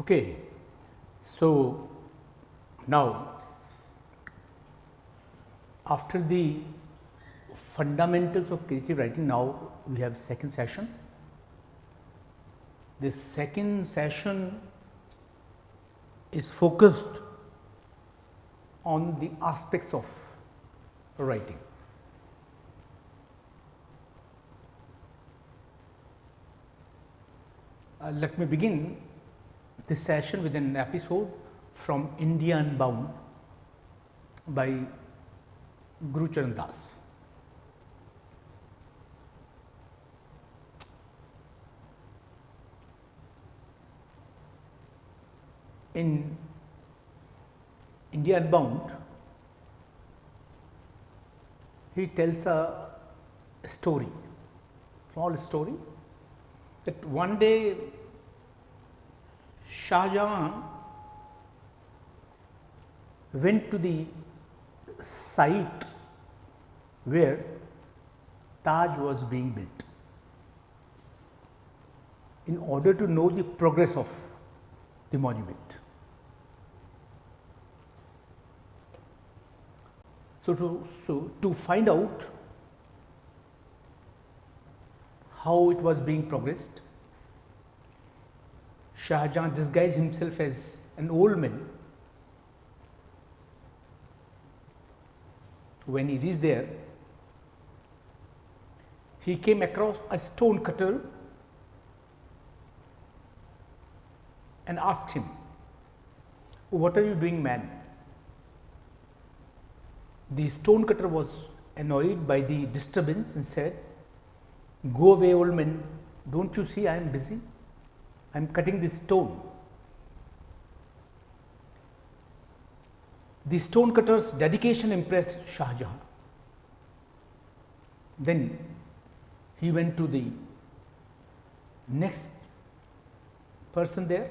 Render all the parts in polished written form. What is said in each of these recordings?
Okay, so now after the fundamentals of creative writing, now we have second session. This second session is focused on the aspects of writing. Let me begin this session with an episode from India Unbound by Guru Charan Das. In India Unbound, he tells a story, small story, that one day Shah Jahan went to the site where Taj was being built in order to know the progress of the monument. So, to find out how it was being progressed, Shah Jahan disguised himself as an old man. When he reached there, he came across a stone cutter and asked him, "What are you doing, man?" The stone cutter was annoyed by the disturbance and said, "Go away, old man, don't you see I am busy? I am cutting this stone." The stone cutter's dedication impressed Shah Jahan. Then he went to the next person there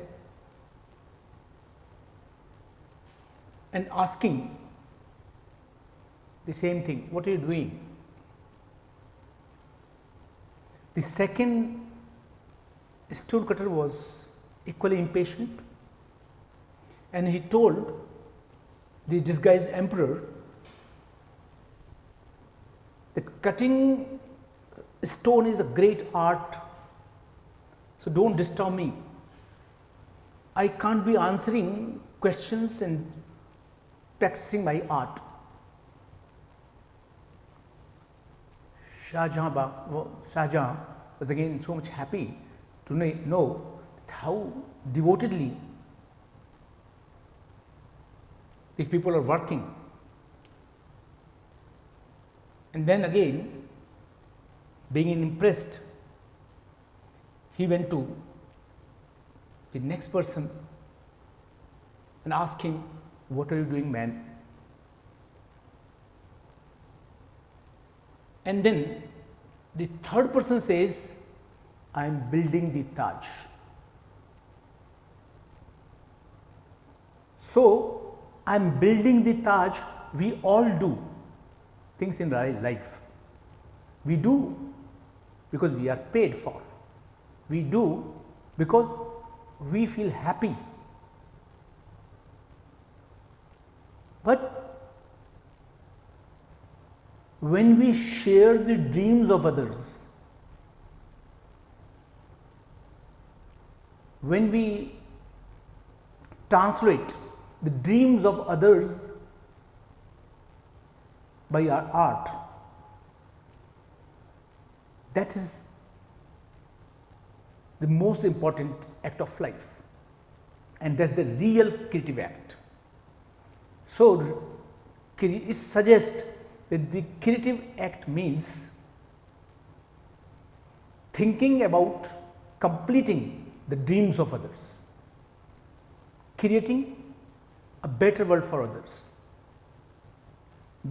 and asking the same thing, "What are you doing?" The second stone cutter was equally impatient, and he told the disguised emperor that cutting stone is a great art, so don't disturb me. I can't be answering questions and practicing my art. Shah Jahan was again so much happy to know how devotedly these people are working. And then again, being impressed, he went to the next person and asked him, "What are you doing, man?" And then the third person says, "I am building the Taj." So, I am building the Taj. We all do things in life. We do because we are paid for. We do because we feel happy. But when we share the dreams of others, when we translate the dreams of others by our art, that is the most important act of life, and that's the real creative act. So, it suggests that the creative act means thinking about completing the dreams of others, creating a better world for others,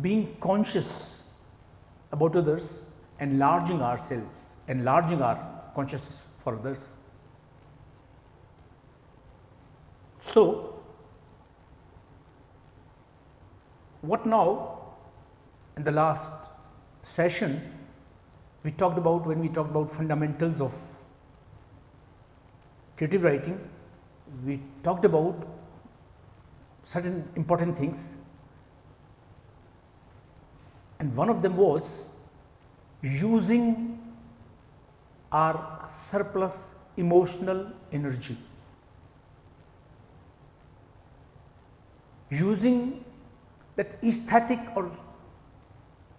being conscious about others, enlarging ourselves, enlarging our consciousness for others. So, what now? In the last session, we talked about, when we talked about fundamentals of creative writing, we talked about certain important things, and one of them was using our surplus emotional energy, using that aesthetic or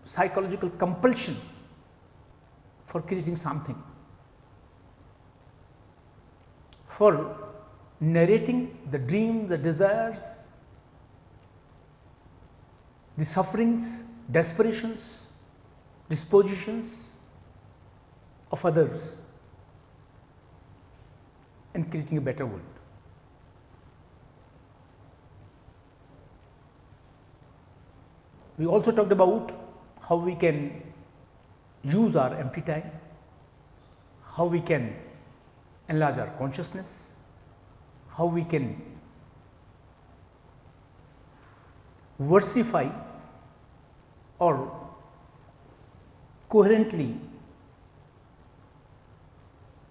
psychological compulsion for creating something, for narrating the dreams, the desires, the sufferings, desperations, dispositions of others, and creating a better world. We also talked about how we can use our empty time, how we can enlarge our consciousness, how we can versify or coherently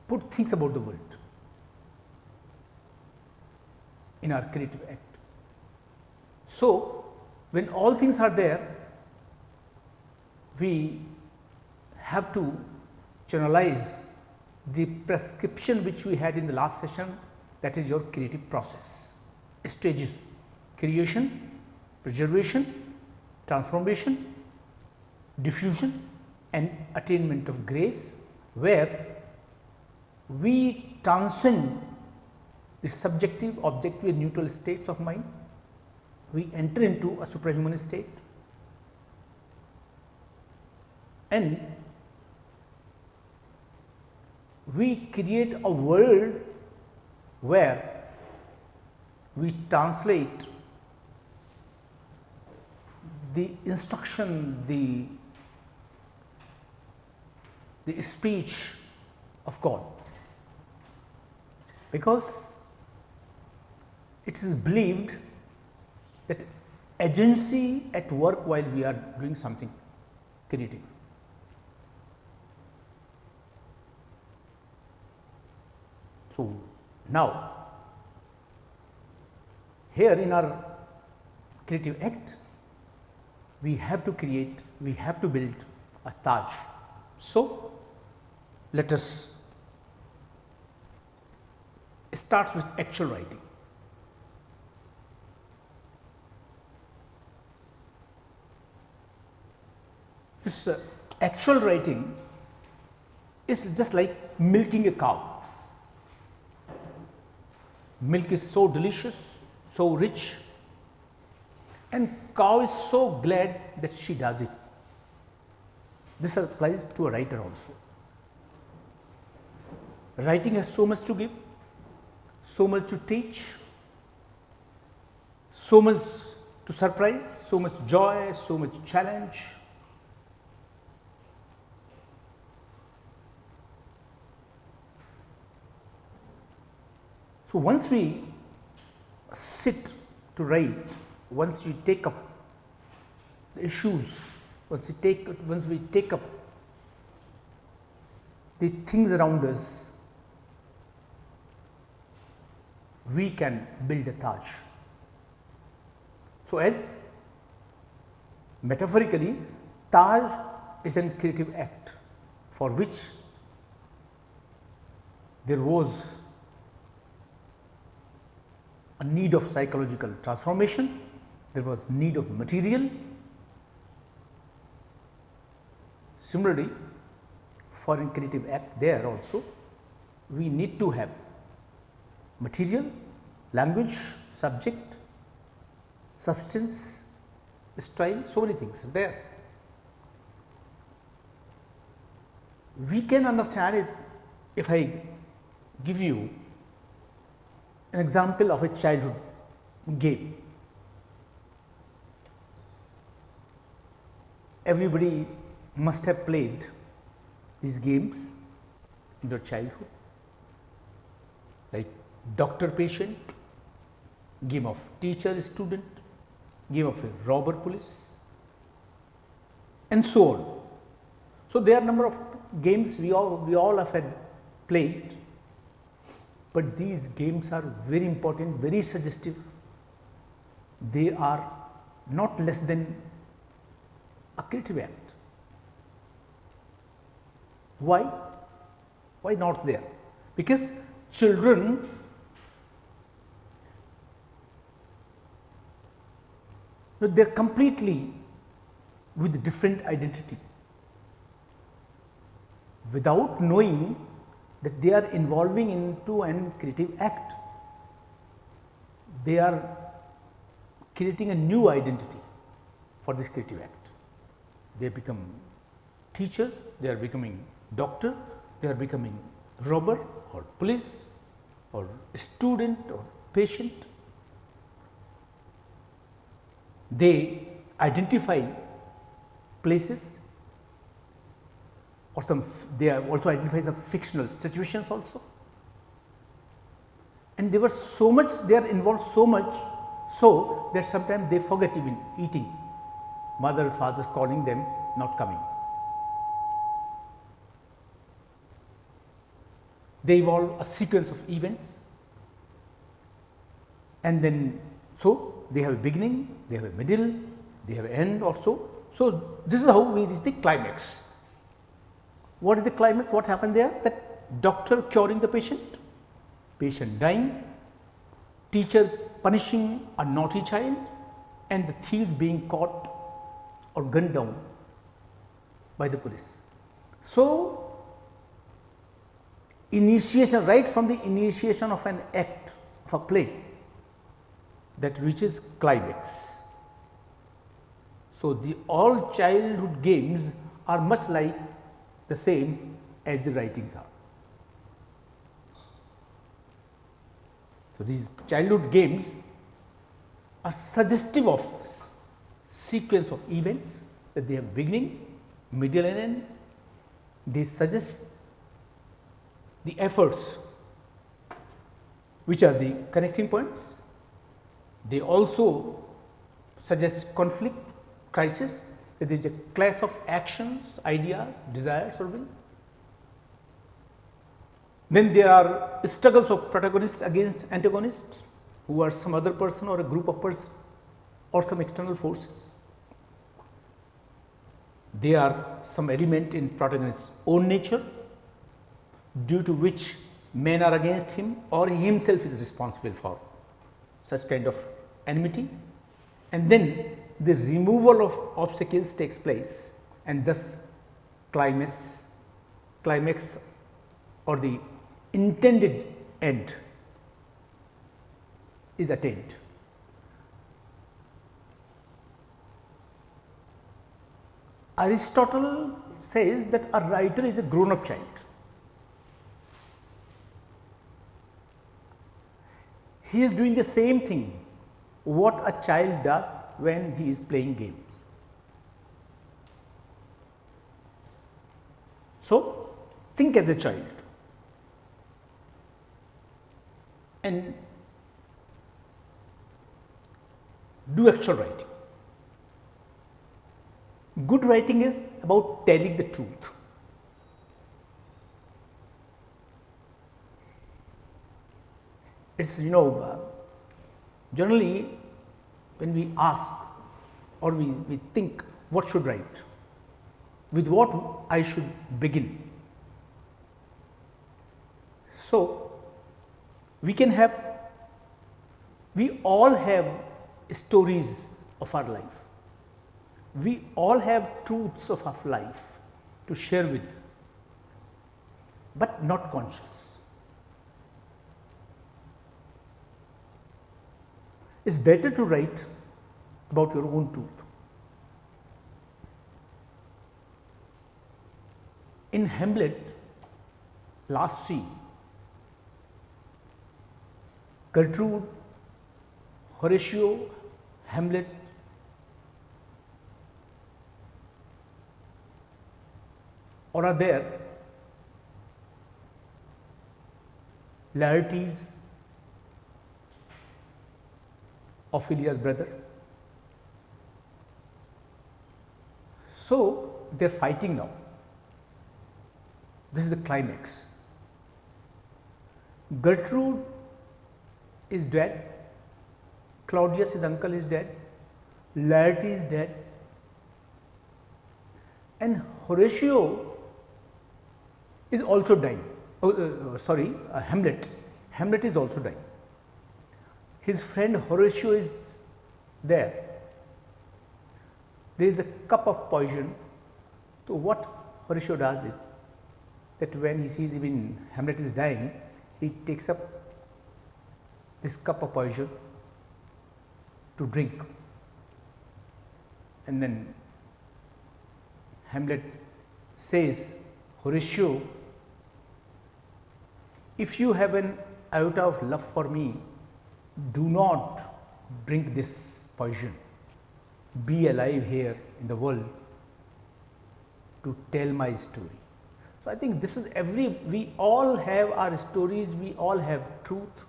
put things about the world in our creative act. So, when all things are there, we have to channelize the prescription which we had in the last session, that is your creative process, stages: creation, preservation, transformation, diffusion, and attainment of grace, where we transcend the subjective, objective and neutral states of mind. We enter into a suprahuman state, and we create a world where we translate the instruction, the speech of God, because it is believed that agency at work while we are doing something creative. So, now here in our creative act, we have to create, we have to build a Taj. So, let us start with actual writing. This actual writing is just like milking a cow. Milk is so delicious, so rich, and cow is so glad that she does it. This applies to a writer also. Writing has so much to give, so much to teach, so much to surprise, so much joy, so much challenge. So, once we sit to write, once we take up the issues, once we take up the things around us, we can build a Taj. So, as metaphorically, Taj is a creative act for which there was a need of psychological transformation, there was need of material. Similarly, for a creative act, there also we need to have material, language, subject, substance, style, so many things are there. We can understand it if I give you an example of a childhood game. Everybody must have played these games in their childhood, like doctor patient, game of teacher student, game of a robber police, and so on. So, there are number of games we all have had played, but these games are very important, very suggestive. They are not less than a creative act. Why? Why not there? Because children they are completely with different identity, without knowing that they are involving into an creative act. They are creating a new identity for this creative act. They become teacher, they are becoming doctor, they are becoming robber or police or student or patient. They identify places, or they also identify some fictional situations also, and they were so much, they are involved so much so that sometimes they forget even eating. Mother, father calling them, not coming. They evolve a sequence of events, and then so they have a beginning, they have a middle, they have an end also. So, this is how we reach the climax. What is the climax? What happened there? That doctor curing the patient, patient dying, teacher punishing a naughty child, and the thief being caught or gunned down by the police. So, initiation, right from the initiation of an act, of a play, that reaches climax. So, the all childhood games are much like the same as the writings are. So, these childhood games are suggestive of sequence of events, that they have beginning, middle and end. They suggest the efforts which are the connecting points. They also suggest conflict, crisis, that there is a clash of actions, ideas, desires or will. Then there are struggles of protagonists against antagonists, who are some other person or a group of persons or some external forces. They are some element in protagonist's own nature, due to which men are against him or he himself is responsible for such kind of enmity, and then the removal of obstacles takes place, and thus climax or the intended end is attained. Aristotle says that a writer is a grown up child. He is doing the same thing what a child does when he is playing games. So, think as a child and do actual writing. Good writing is about telling the truth. It is, generally when we ask or we think what should write, with what I should begin. So, we all have stories of our life. We all have truths of our life to share with, but not conscious. It's better to write about your own truth. In Hamlet, last scene, Gertrude, Horatio, Hamlet, or are there Laertes, Ophelia's brother. So, they are fighting now. This is the climax. Gertrude is dead, Claudius, his uncle, is dead, Laertes is dead, and Horatio is also dying. Hamlet. Hamlet is also dying. His friend Horatio is there. There is a cup of poison. So what Horatio does is that when he sees even Hamlet is dying, he takes up this cup of poison to drink, and then Hamlet says, Horatio, if you have an iota of love for me, do not drink this poison. Be alive here in the world to tell my story. So, I think this is we all have our stories, we all have truth,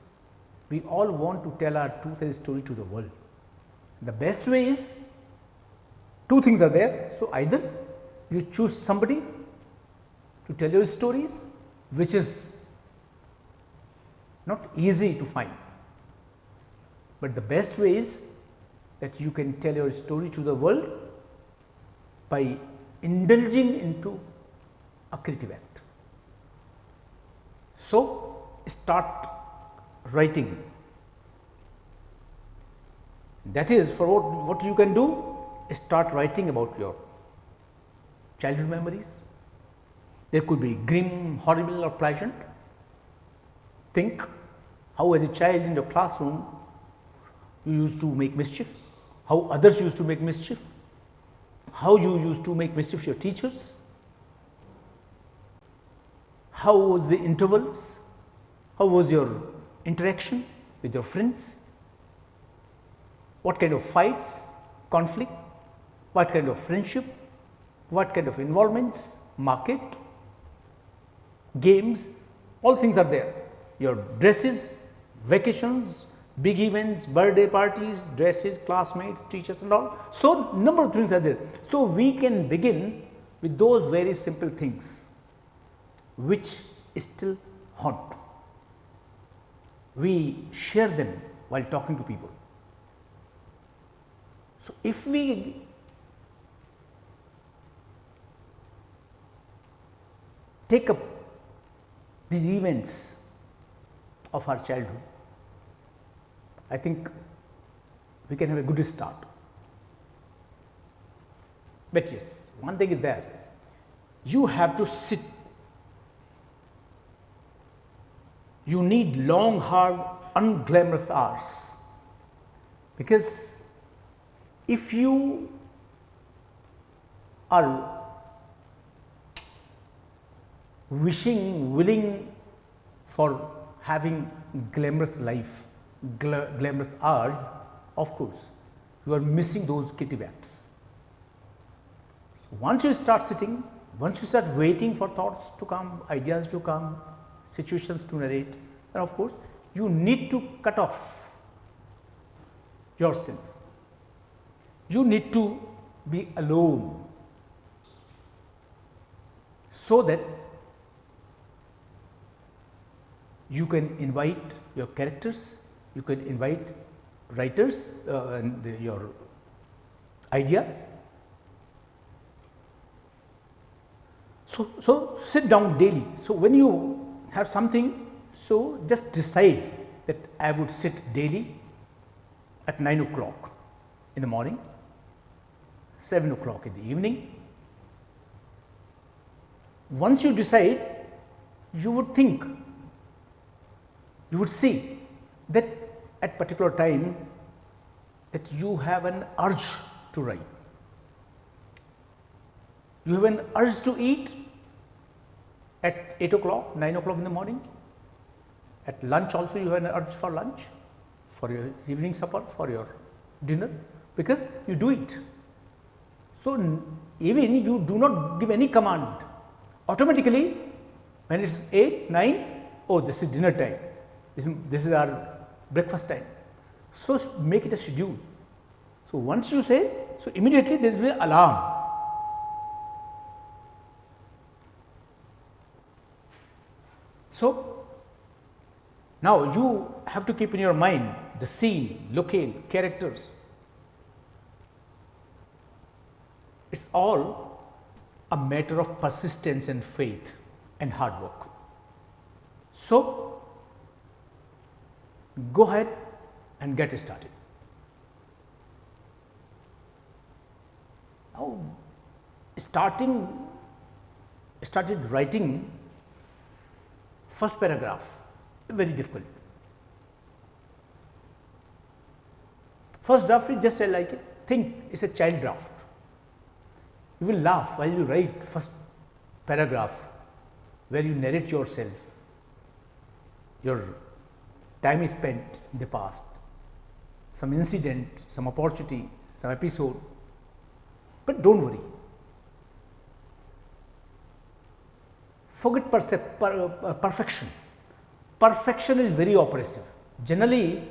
we all want to tell our truth and story to the world. The best way is, two things are there. So, either you choose somebody to tell your stories, which is not easy to find, but the best way is that you can tell your story to the world by indulging into a creative act. So, start writing. That is, for what you can do, start writing about your childhood memories. There could be grim, horrible or pleasant. Think how as a child in your classroom you used to make mischief, how others used to make mischief, how you used to make mischief to your teachers, how was the intervals, how was your interaction with your friends, what kind of fights, conflict, what kind of friendship, what kind of involvements, market, games, all things are there. Your dresses, vacations, big events, birthday parties, dresses, classmates, teachers and all. So, number of things are there. So, we can begin with those very simple things which still haunt. We share them while talking to people. So, if we take up these events of our childhood, I think we can have a good start. But yes, one thing is that you have to sit. You need long, hard, unglamorous hours, because if you are willing for having glamorous life, glamorous hours, of course, you are missing those creative acts. Once you start sitting, once you start waiting for thoughts to come, ideas to come, situations to narrate, then of course, you need to cut off yourself. You need to be alone, so that you can invite your characters, you can invite writers and your ideas. So, sit down daily. So, when you have something, so just decide that I would sit daily at 9 o'clock in the morning, 7 o'clock in the evening. Once you decide, you would think, you would see that at particular time that you have an urge to write. You have an urge to eat at 8 o'clock, 9 o'clock in the morning. At lunch also you have an urge for lunch, for your evening supper, for your dinner, because you do it. So, even you do not give any command, automatically when it is 8, 9, oh, this is dinner time, this is our breakfast time. So, make it a schedule. So, once you say, so immediately there will be an alarm. So, Now, you have to keep in your mind the scene, locale, characters. It's all a matter of persistence and faith and hard work. So, go ahead and get started. Now, started writing first paragraph, very difficult. First draft is just like a think, it's a child draft. You will laugh while you write first paragraph where you narrate yourself, your time is spent in the past, some incident, some opportunity, some episode, but don't worry. Forget perfection. Perfection is very oppressive. Generally,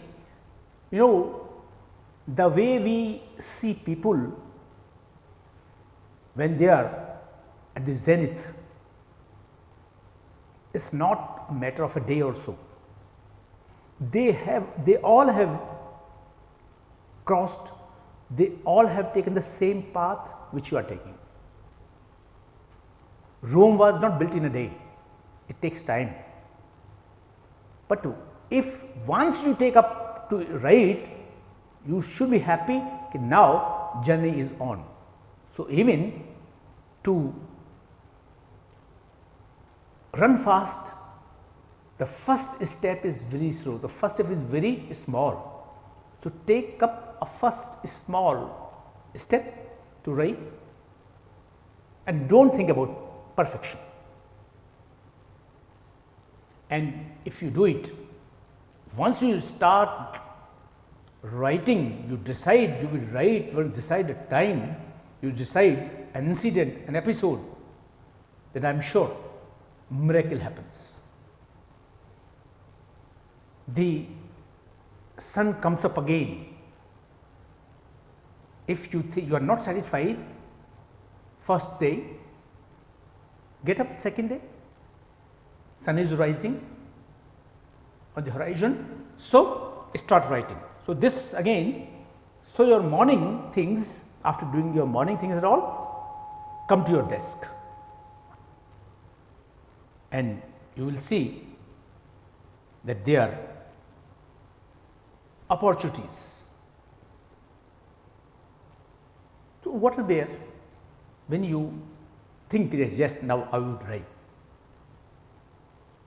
the way we see people when they are at the zenith is not a matter of a day or so. They all have crossed, they all have taken the same path which you are taking. Rome was not built in a day, it takes time. But if once you take up to write, you should be happy that now journey is on. So, even to run fast, the first step is very slow, the first step is very small. So, take up a first small step to write and do not think about perfection. And if you do it, once you start writing, you decide you will write, you decide a time, you decide an incident, an episode, then I am sure miracle happens. The sun comes up again. If you think you are not satisfied, first day, get up second day, sun is rising on the horizon, so start writing. So, this again, so your morning things, after doing your morning things at all, come to your desk and you will see that there are opportunities. So, what are there when you think that yes, now I would write?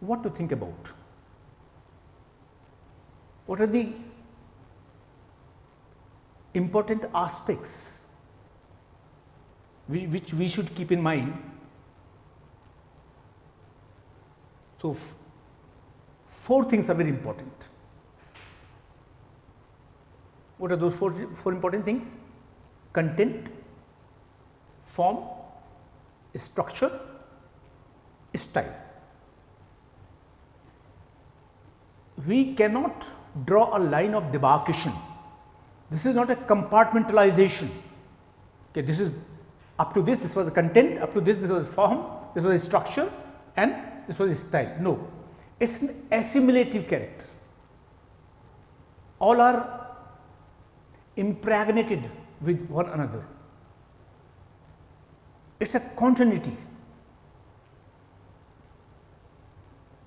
What to think about? What are the important aspects which we should keep in mind? So, four things are very important. What are those four important things? Content, form, structure, style. We cannot draw a line of demarcation. This is not a compartmentalization. Okay, this is up to this was the content, up to this was the form, this was the structure, and this was the style. No, it is an assimilative character. All are impregnated with one another. It is a continuity.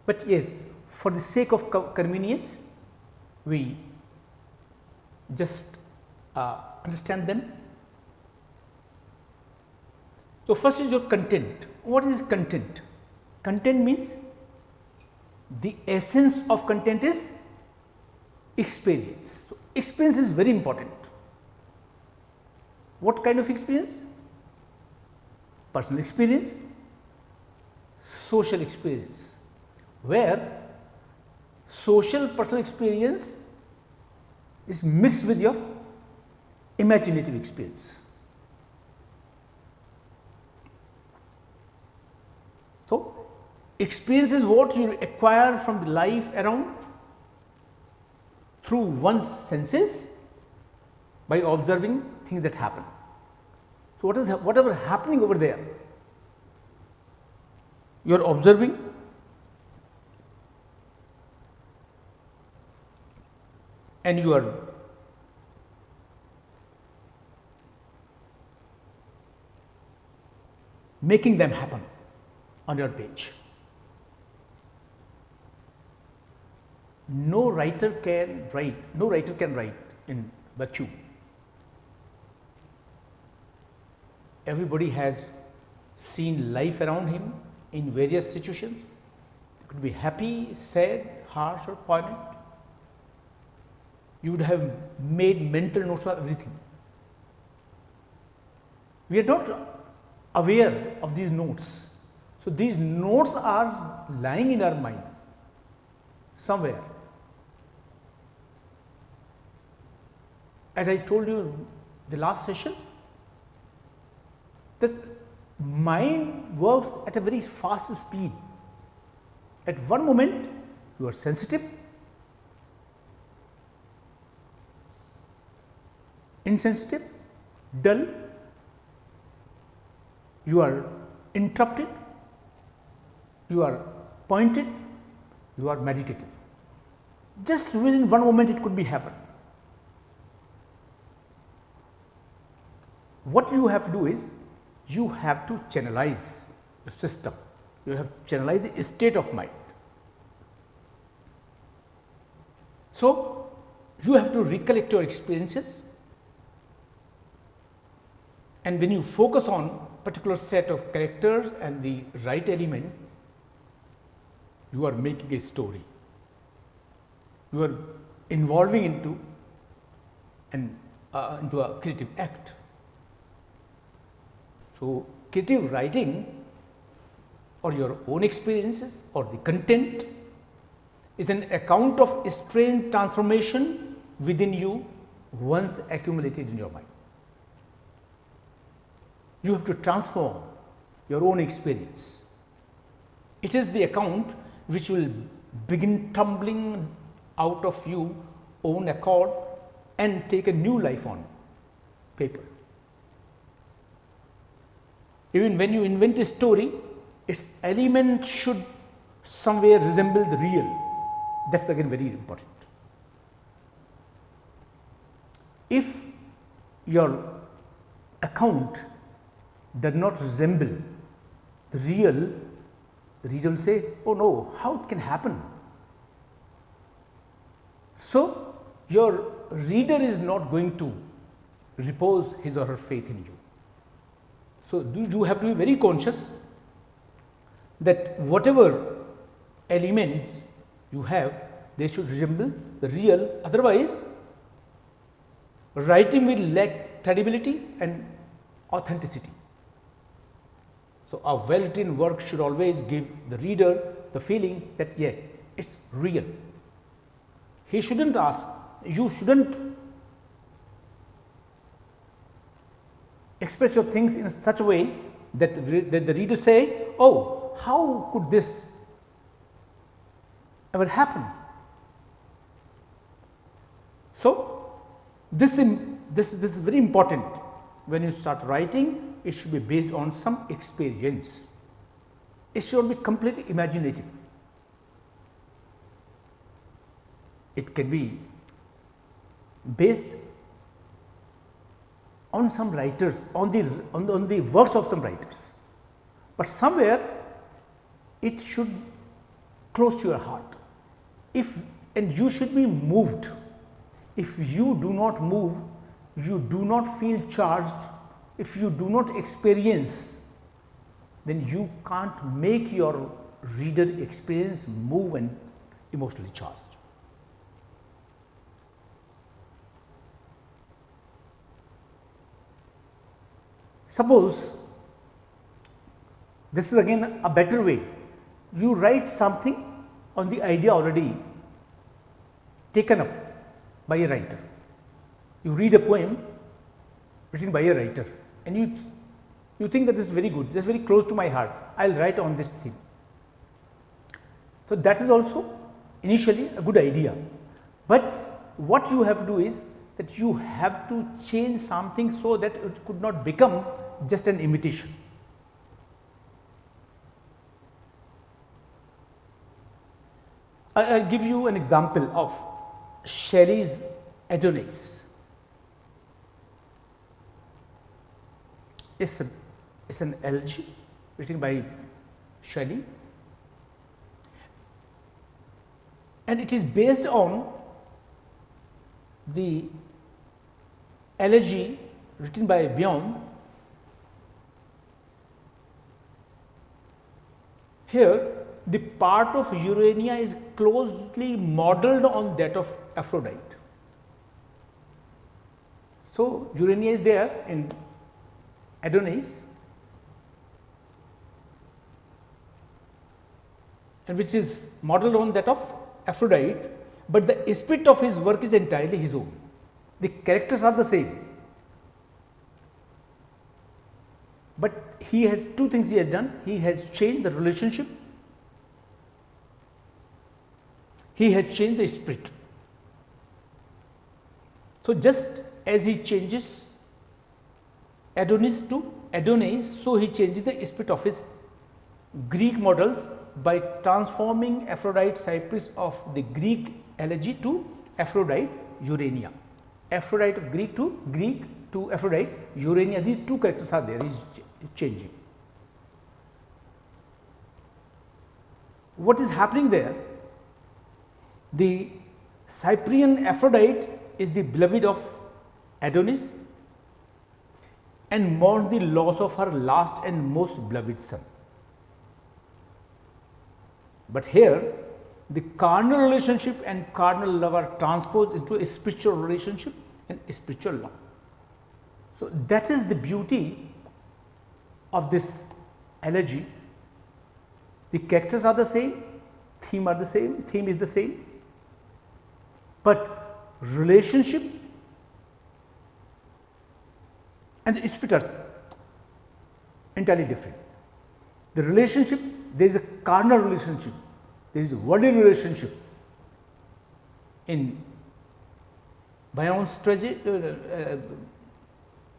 But yes, for the sake of convenience, we just understand them. So, first is your content. What is content? Content means the essence of content is experience. So, experience is very important. What kind of experience? Personal experience, social experience, where social personal experience is mixed with your imaginative experience. So, experience is what you acquire from the life around through one's senses by observing things that happen. So, whatever happening over there, you are observing, and you are making them happen on your page. No writer can write in vacuum. Everybody has seen life around him in various situations. It could be happy, sad, harsh or poignant. You would have made mental notes of everything. We are not aware of these notes. So, these notes are lying in our mind somewhere. As I told you the last session, the mind works at a very fast speed. At one moment you are sensitive, insensitive, dull, you are interrupted, you are pointed, you are meditative. Just within one moment it could be happen. What you have to do is, you have to channelize the system, you have to channelize the state of mind. So, you have to recollect your experiences, and when you focus on particular set of characters and the right element, you are making a story. You are involving into a creative act. So, creative writing or your own experiences or the content is an account of strange transformation within you once accumulated in your mind. You have to transform your own experience. It is the account which will begin tumbling out of you own accord and take a new life on paper. Even when you invent a story, its element should somewhere resemble the real. That is again very important. If your account does not resemble the real, the reader will say, oh no, how it can happen? So, your reader is not going to repose his or her faith in you. So, you have to be very conscious that whatever elements you have, they should resemble the real, otherwise writing will lack credibility and authenticity. So, a well written work should always give the reader the feeling that yes, it is real. He should not ask, you should not express your things in such a way that the reader say, oh, how could this ever happen? So, this is very important. When you start writing, it should be based on some experience. It should be completely imaginative. It can be based on some writers, on the works of some writers, but somewhere it should close to your heart. And you should be moved. If you do not move, you do not feel charged. If you do not experience, then you can't make your reader experience move and emotionally charged. Suppose this is again a better way. You write something on the idea already taken up by a writer. You read a poem written by a writer and you think that this is very good, this is very close to my heart, I will write on this theme. So, that is also initially a good idea, but what you have to do is that you have to change something so that it could not become just an imitation. I will give you an example of Shelley's Adonis. It's an elegy written by Shelley, and it is based on the elegy written by Bjorn. Here, the part of Urania is closely modeled on that of Aphrodite. So, Urania is there in Adonis, and which is modeled on that of Aphrodite, but the spirit of his work is entirely his own. The characters are the same, but he has two things he has done. He has changed the relationship, he has changed the spirit. So, just as he changes Adonis to Adonis, so he changes the spirit of his Greek models by transforming Aphrodite Cyprus of the Greek elegy to Aphrodite Urania. Aphrodite of Greek to Aphrodite Urania, these two characters are there, he is changing. What is happening there? The Cyprian Aphrodite is the beloved of Adonis and mourned the loss of her last and most beloved son. But here, the carnal relationship and carnal love are transposed into a spiritual relationship and a spiritual love. So, that is the beauty of this elegy. The characters are the same, theme is the same, but relationship and the spirit are entirely different. The relationship, there is a carnal relationship, there is a worldly relationship in Bion's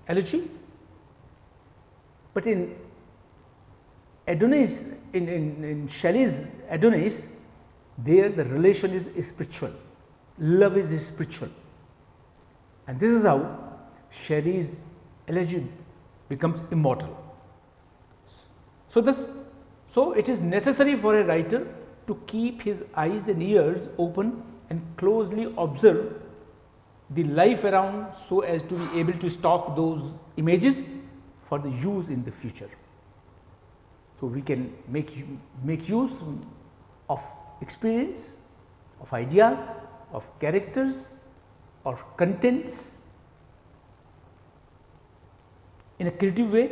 elegy, but in Adonis, in Shelley's Adonis, there the relation is spiritual, love is spiritual, and this is how Shelley's elegy becomes immortal. So, it is necessary for a writer to keep his eyes and ears open and closely observe the life around, so as to be able to stock those images for the use in the future. So, we can make use of experience, of ideas, of characters, of contents in a creative way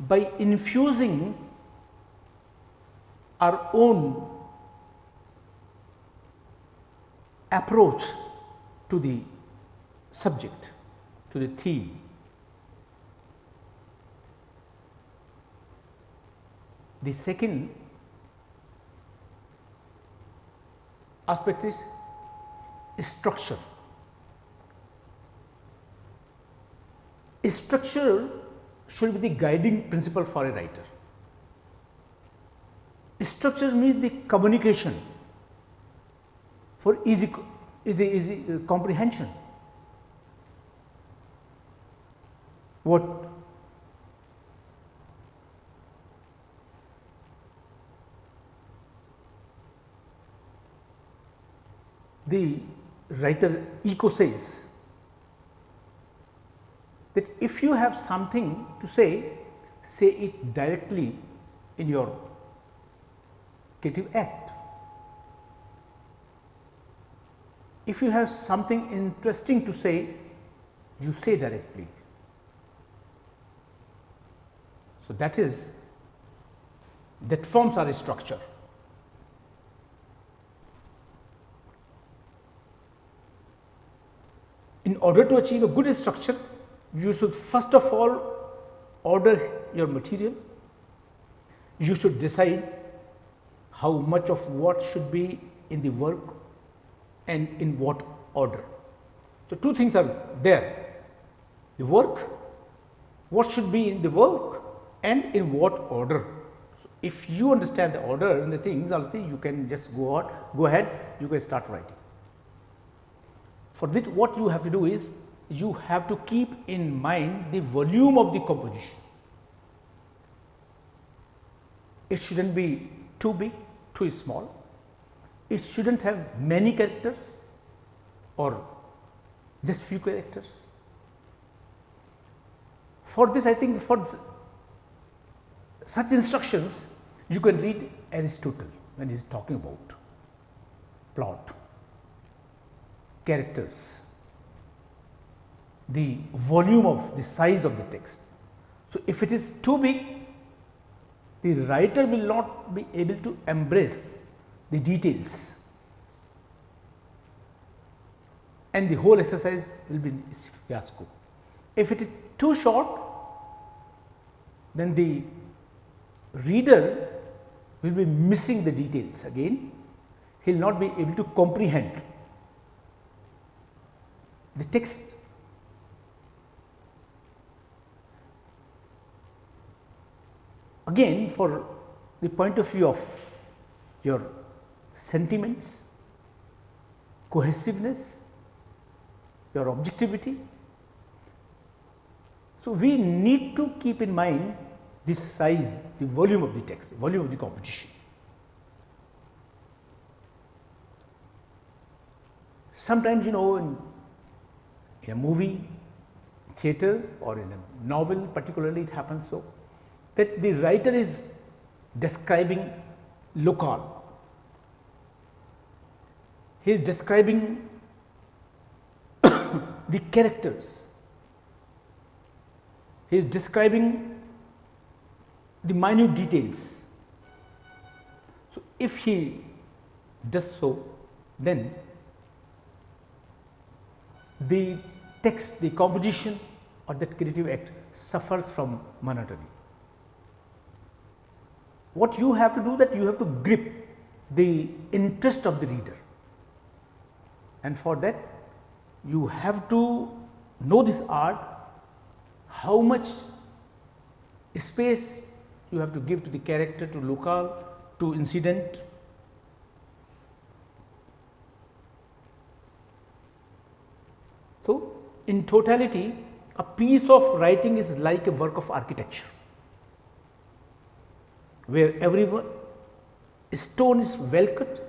by infusing our own approach to the subject, to the theme. The second aspect is structure. Structure should be the guiding principle for a writer. Structure means the communication for easy comprehension. What the writer Eco says, that if you have something to say it directly in your creative act. If you have something interesting to say, you say directly. So, that forms our structure. In order to achieve a good structure, you should first of all order your material. You should decide how much of what should be in the work and in what order. So, two things are there: the work, what should be in the work, and in what order. So, if you understand the order and the things, you can just go ahead, you can start writing. For which what you have to do is, you have to keep in mind the volume of the composition. It shouldn't be too big, too small. It shouldn't have many characters or just few characters. For this, I think for such instructions, you can read Aristotle when he is talking about plot, characters, the volume of the size of the text. So, if it is too big, the writer will not be able to embrace the details, and the whole exercise will be fiasco. If it is too short, then the reader will be missing the details again, he will not be able to comprehend the text. Again, for the point of view of your sentiments, cohesiveness, your objectivity. So, we need to keep in mind this size, the volume of the text, volume of the composition. Sometimes, you know, in a movie, theatre, or in a novel particularly, it happens so that the writer is describing locale. He is describing the characters, he is describing the minute details. So, if he does so, then the text, the composition or that creative act suffers from monotony. What you have to do, that you have to grip the interest of the reader, and for that you have to know this art, how much space you have to give to the character, to locale, to incident. So, in totality, a piece of writing is like a work of architecture, where every stone is well cut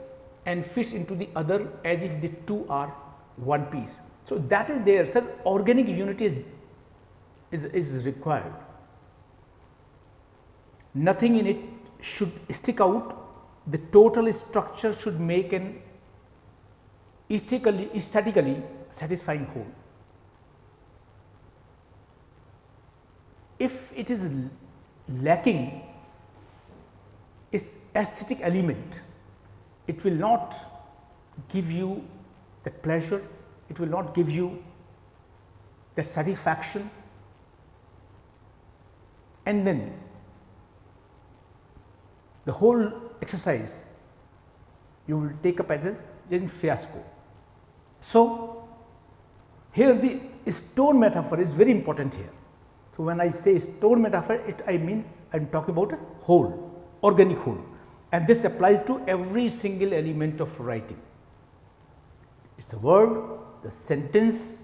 and fits into the other as if the two are one piece. So, that is there, sir. Organic unity is required. Nothing in it should stick out. The total structure should make an aesthetically satisfying whole. If it is lacking its aesthetic element, it will not give you that pleasure, it will not give you that satisfaction, and then the whole exercise you will take up as a fiasco. So, here the stone metaphor is very important here. So, when I say stone metaphor, I means I am talking about a whole, organic whole, and this applies to every single element of writing. It is the word, the sentence,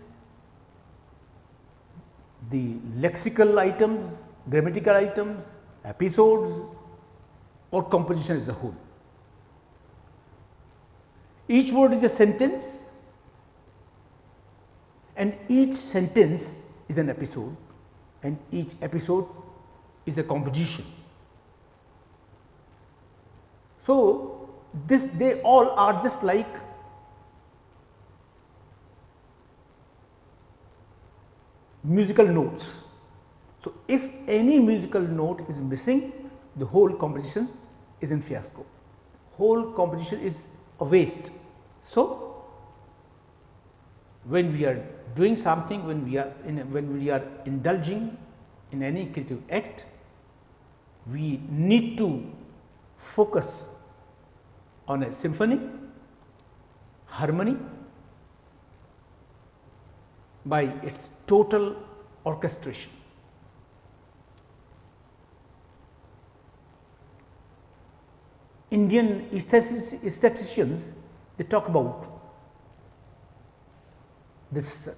the lexical items, grammatical items, episodes, or composition as a whole. Each word is a sentence, and each sentence is an episode, and each episode is a composition. So, they all are just like musical notes. So, if any musical note is missing, the whole composition is in fiasco, whole composition is a waste. So, when we are doing something, when we are indulging in any creative act, we need to focus on a symphony, harmony, by its total orchestration. Indian aestheticians, they talk about this,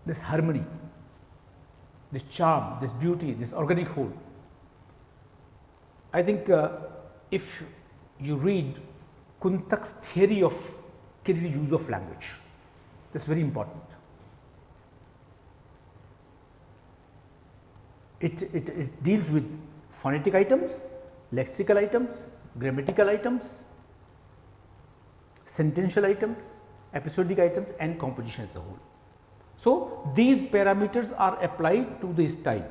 this harmony, this charm, this beauty, this organic whole. I think if you read Kuntak's theory of creative use of language, this is very important. It deals with phonetic items, lexical items, grammatical items, sentential items, episodic items and composition as a whole. So, these parameters are applied to the style.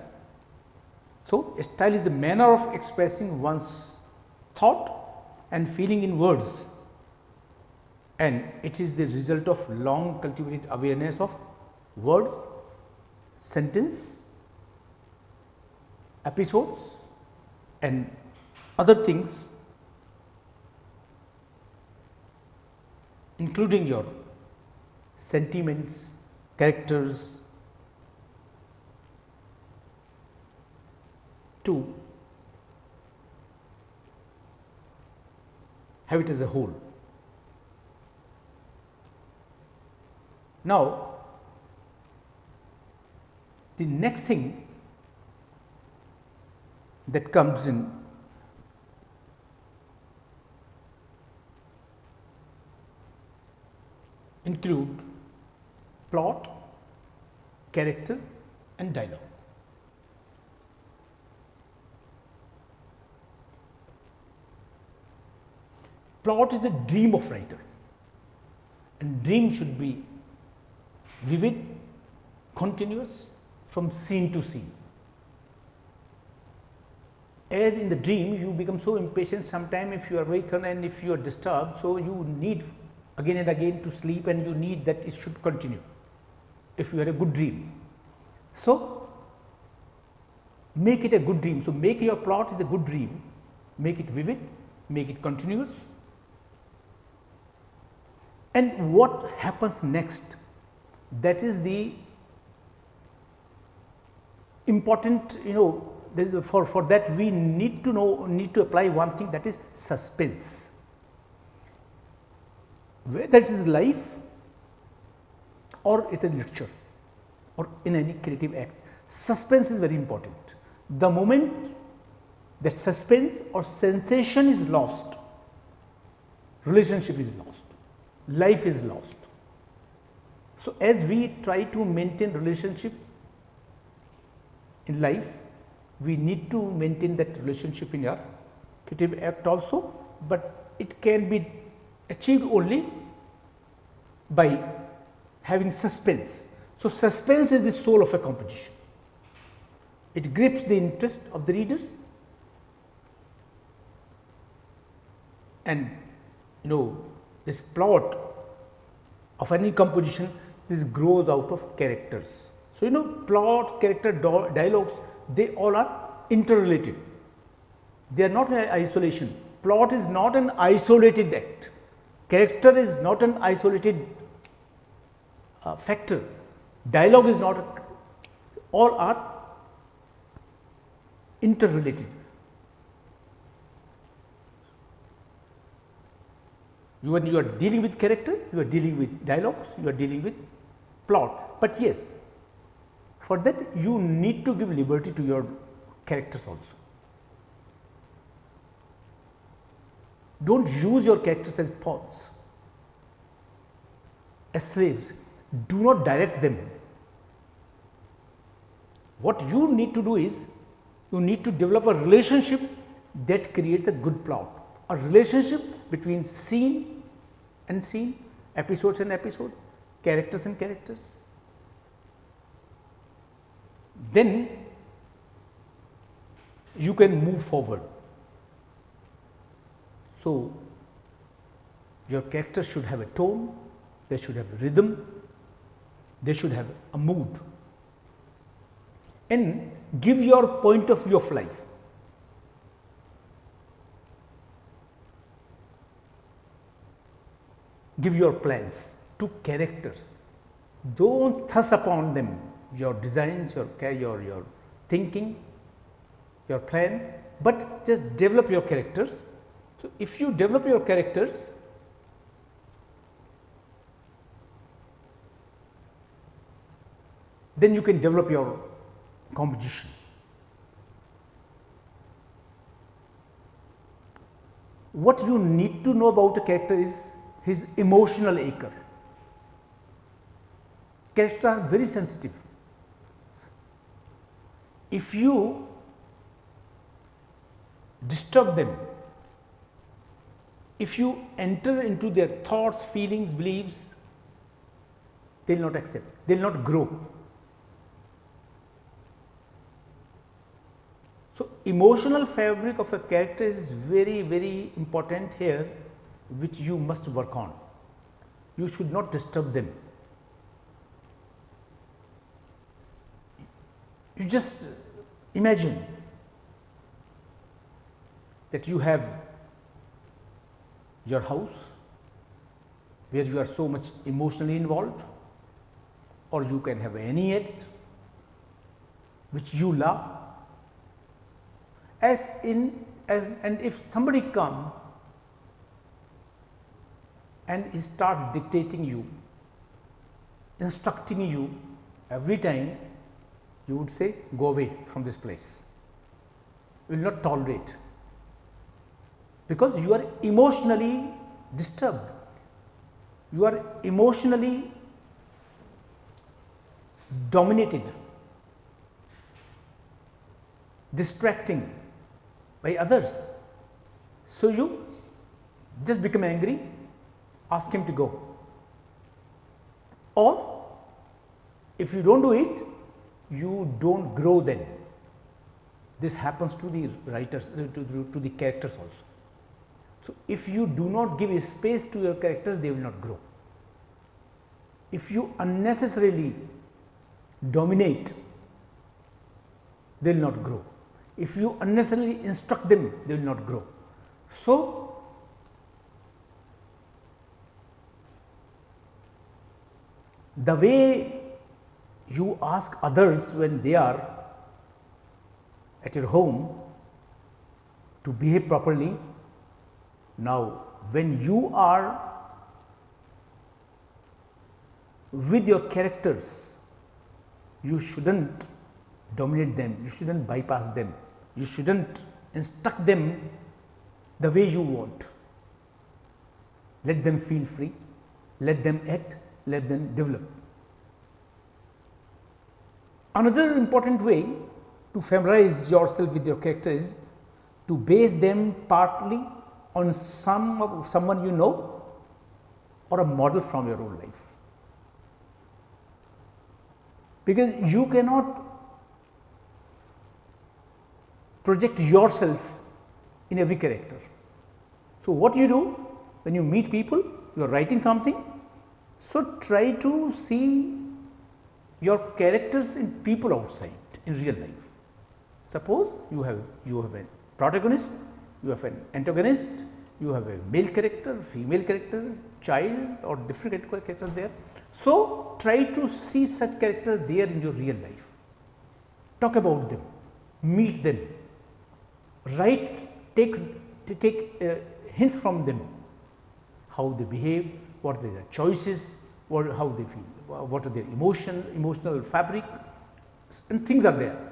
So, style is the manner of expressing one's thought and feeling in words, and it is the result of long cultivated awareness of words, sentence, episodes and other things, including your sentiments, characters, to have it as a whole. Now, the next thing that comes in include plot, character and dialogue. Plot is the dream of writer, and dream should be vivid, continuous from scene to scene. As in the dream, you become so impatient sometime if you are awakened and if you are disturbed, so you need again and again to sleep, and you need that it should continue if you had a good dream. So, make it a good dream. So, make your plot is a good dream, make it vivid, make it continuous. And what happens next, that is the important, for that we need to apply one thing, that is suspense. Whether it is life or it is literature or in any creative act, suspense is very important. The moment that suspense or sensation is lost, relationship is lost, life is lost. So, as we try to maintain relationship in life, we need to maintain that relationship in our creative act also, but it can be achieved only by having suspense. So, suspense is the soul of a composition. It grips the interest of the readers, and this plot of any composition, this grows out of characters. So, plot, character, dialogues, they all are interrelated. They are not in isolation. Plot is not an isolated act. Character is not an isolated factor. Dialogue is not. All are interrelated. When you are dealing with character, you are dealing with dialogues, you are dealing with plot. But yes, for that you need to give liberty to your characters also. Do not use your characters as pawns, as slaves. Do not direct them. What you need to do is, you need to develop a relationship that creates a good plot, a relationship between scene and scene, episodes and episode, characters and characters. Then you can move forward. So, your characters should have a tone, they should have a rhythm, they should have a mood, and give your point of view of life. Give your plans to characters. Do not thrust upon them your designs, your thinking, your plan, but just develop your characters. So, if you develop your characters, then you can develop your composition. What you need to know about a character is his emotional anchor. Characters are very sensitive. If you disturb them, if you enter into their thoughts, feelings, beliefs, they will not accept, they will not grow. So, emotional fabric of a character is very, very important here, which you must work on. You should not disturb them. You just imagine that you have your house where you are so much emotionally involved, or you can have any act which you love. And if somebody come and he start dictating you, instructing you every time, you would say, go away from this place. You will not tolerate, because you are emotionally disturbed, you are emotionally dominated, distracting by others. So, you just become angry, ask him to go, or if you do not do it, you do not grow then. This happens to the writers, to the characters also. So, if you do not give a space to your characters, they will not grow. If you unnecessarily dominate, they will not grow. If you unnecessarily instruct them, they will not grow. So, the way you ask others when they are at your home to behave properly, now when you are with your characters, you should not dominate them, you should not bypass them, you should not instruct them the way you want. Let them feel free, let them act, let them develop. Another important way to familiarize yourself with your character is to base them partly on someone you know, or a model from your own life. Because you cannot project yourself in every character. So, what you do when you meet people, you are writing something, so try to see your characters in people outside, in real life. Suppose you have a protagonist, you have an antagonist, you have a male character, female character, child, or different characters there. So, try to see such characters there in your real life. Talk about them, meet them, write, take hints from them, how they behave, what are their choices, how they feel, what are their emotional fabric, and things are there.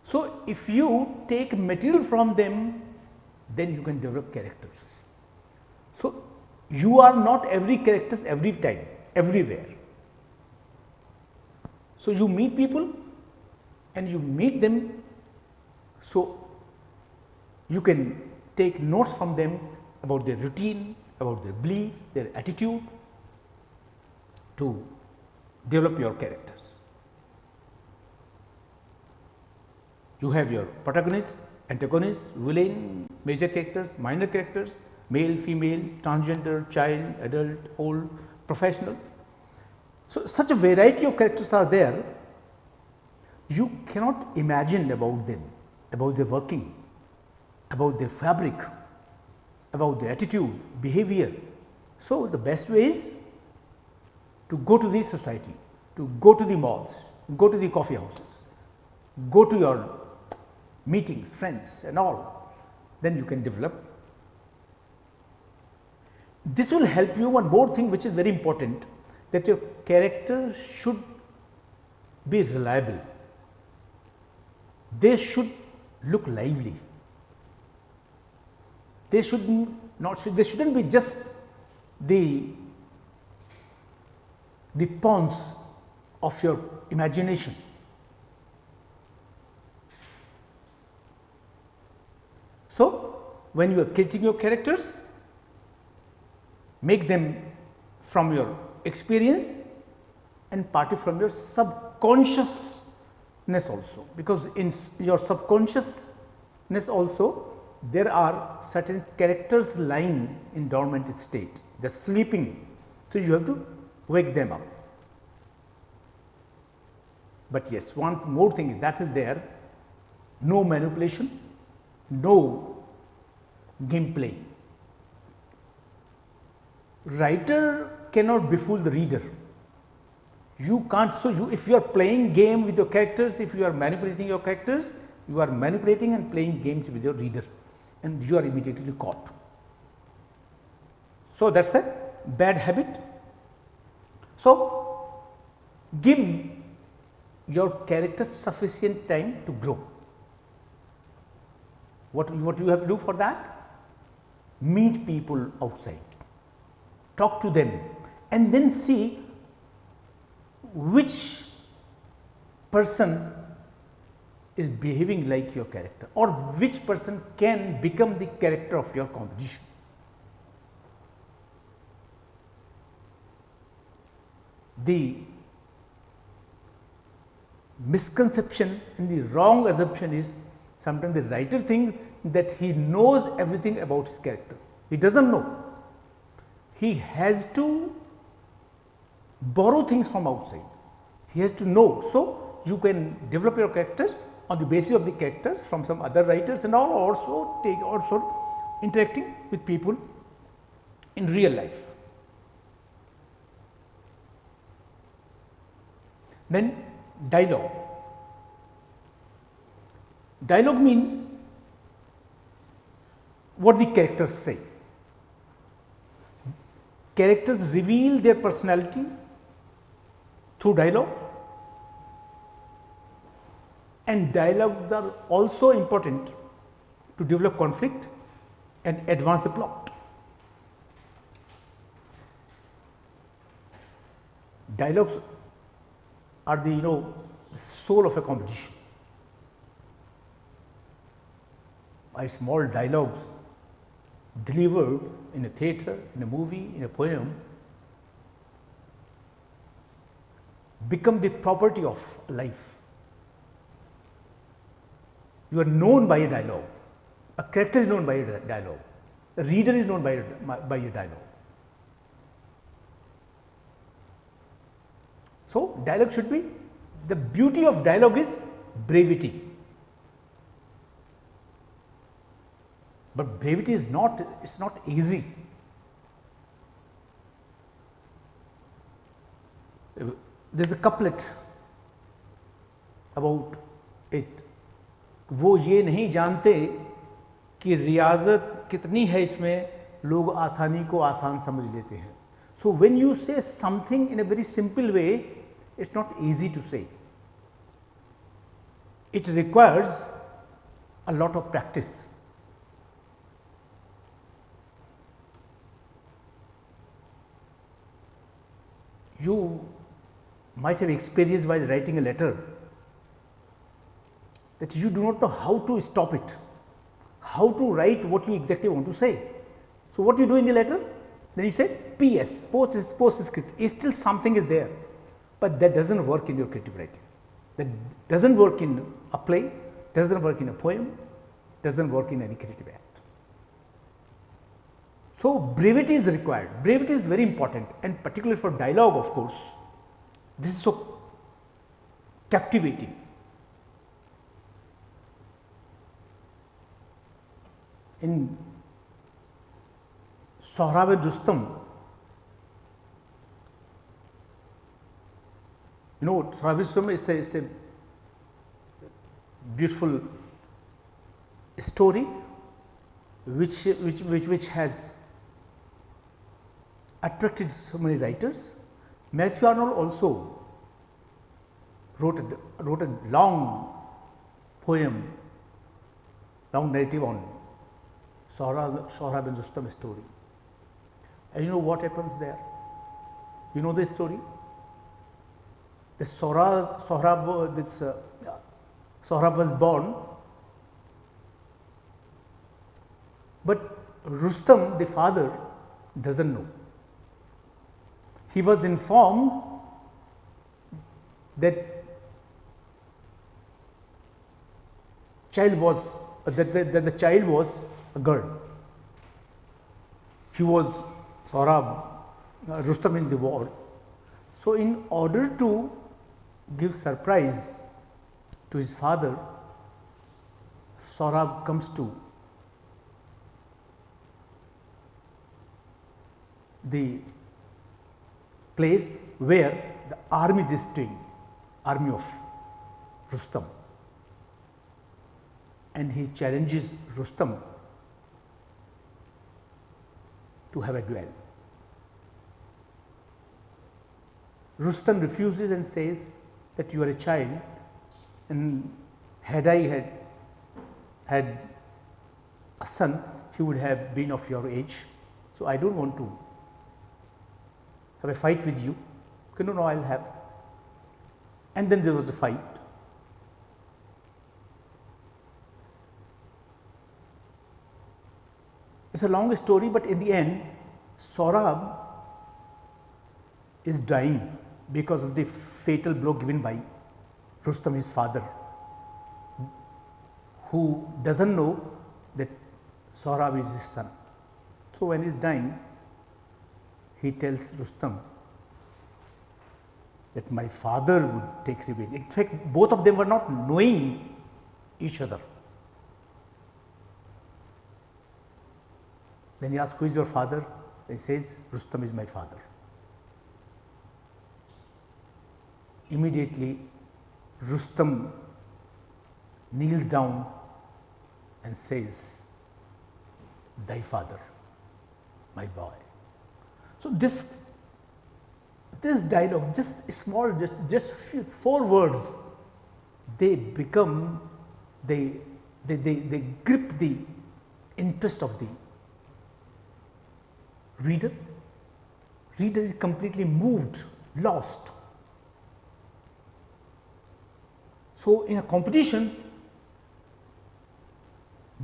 So, if you take material from them, then you can develop characters. So, you are not every character every time, everywhere. So, you meet people and you meet them, so you can take notes from them about their routine, about their belief, their attitude, to develop your characters. You have your protagonist, antagonist, villain, major characters, minor characters, male, female, transgender, child, adult, old, professional. So, such a variety of characters are there, you cannot imagine about them, about their working, about their fabric, about their attitude, behavior. So, the best way is to go to the society, to go to the malls, go to the coffee houses, go to your meetings, friends and all, then you can develop. This will help you. One more thing which is very important, that your character should be reliable. They should look lively. They they shouldn't be just the pawns of your imagination. So, when you are creating your characters, make them from your experience and partly from your subconsciousness also, because in your subconsciousness also there are certain characters lying in dormant state, they are sleeping. So, you have to wake them up. But yes, one more thing that is there, no manipulation, no game play. Writer cannot befool the reader. You can't. So, if you are playing game with your characters, if you are manipulating your characters, you are manipulating and playing games with your reader, and you are immediately caught. So, that is a bad habit. So, give your character sufficient time to grow. What you have to do for that? Meet people outside, talk to them, and then see which person is behaving like your character, or which person can become the character of your composition. The misconception and the wrong assumption is sometimes the writer thinks that he knows everything about his character. He does not know. He has to borrow things from outside. He has to know. So, you can develop your characters on the basis of the characters from some other writers, and also interacting with people in real life. Then dialogue. Dialogue means what the characters say. Characters reveal their personality through dialogue, and dialogues are also important to develop conflict and advance the plot. Dialogues are the soul of a composition. By small dialogues delivered in a theatre, in a movie, in a poem, become the property of life. You are known by a dialogue, a character is known by a dialogue, a reader is known by a dialogue. So, dialogue should be, the beauty of dialogue is brevity, but brevity is not, it's not easy. There is a couplet about it. वो ये नहीं जानते कि रियाजत कितनी है इसमें, लोग आसानी को आसान समझ लेते हैं. So, when you say something in a very simple way, it is not easy to say. It requires a lot of practice. You might have experienced while writing a letter that you do not know how to stop it, how to write what you exactly want to say. So, what you do in the letter? Then you say PS, postscript, still something is there, but that does not work in your creative writing. That does not work in a play, does not work in a poem, does not work in any creative act. So, brevity is required. Brevity is very important, and particularly for dialogue, of course, this is so captivating. In Sohrab Rustam, Sohrab Rustam is a beautiful story which has attracted so many writers. Matthew Arnold also wrote a long poem, long narrative on Sohrab and Rustam story. And you know what happens there? You know this story? This Sohrab was born, but Rustam, the father, doesn't know. He was informed that the child was a girl. He was Rustam in the war. So, in order to give surprise to his father, Sohrab comes to the place where the army is staying, army of Rustam, and he challenges Rustam to have a duel. Rustam refuses and says that you are a child, and had I had a son, he would have been of your age. So, I do not want to have a fight with you. Okay, no, I will have. And then there was a fight. It is a long story, but in the end, Sohrab is dying because of the fatal blow given by Rustam, his father, who does not know that Sohrab is his son. So, when he is dying, he tells Rustam that my father would take revenge. In fact, both of them were not knowing each other. Then he asks, who is your father? He says, Rustam is my father. Immediately, Rustam kneels down and says, thy father, my boy. So, this dialogue, just small, just few, 4 words, they become, they grip the interest of the reader. Reader is completely moved, lost. So, in a competition,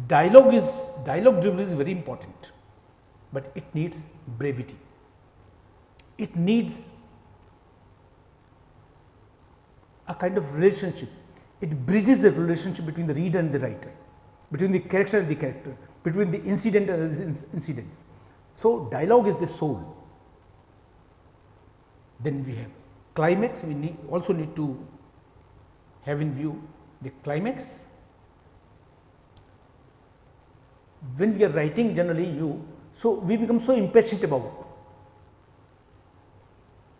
dialogue delivery is very important, but it needs brevity. It needs a kind of relationship. It bridges the relationship between the reader and the writer, between the character and the character, between the incident and the incidents. So, dialogue is the soul. Then we have climax. We also need to have in view the climax. When we are writing generally, so we become so impatient about